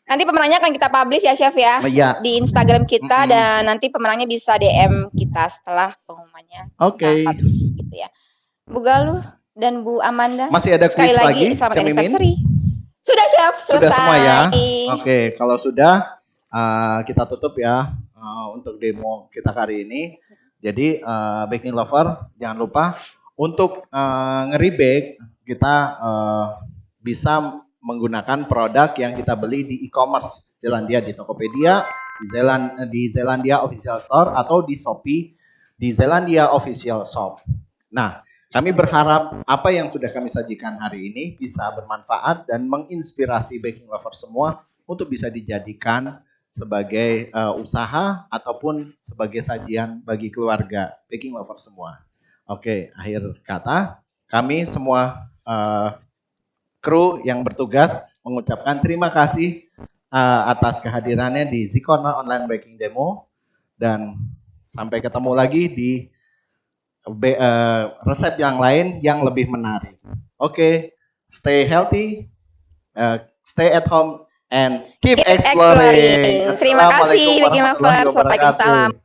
Nanti pemenangnya akan kita publish ya Chef ya, di Instagram kita dan nanti pemenangnya bisa DM kita setelah pengumumannya. Publish gitu ya. Bu Galuh dan Bu Amanda. Masih ada kuis lagi, selamat anniversary. Sudah Chef, selesai. Sudah semua ya. Oke, kalau sudah kita tutup ya untuk demo kita kali ini. Jadi baking lover jangan lupa untuk nge-rebake kita bisa menggunakan produk yang kita beli di e-commerce Zelandia di Tokopedia, di Zelandia Official Store atau di Shopee di Zelandia Official Shop. Nah, kami berharap apa yang sudah kami sajikan hari ini bisa bermanfaat dan menginspirasi baking lover semua untuk bisa dijadikan sebagai usaha ataupun sebagai sajian bagi keluarga baking lover semua. Oke, akhir kata kami semua kru yang bertugas mengucapkan terima kasih atas kehadirannya di Z-Corner Online Baking Demo dan sampai ketemu lagi di resep yang lain yang lebih menarik. Oke, stay healthy, stay at home, and keep exploring. Terima kasih Baking Lovers. Waalaikumsalam.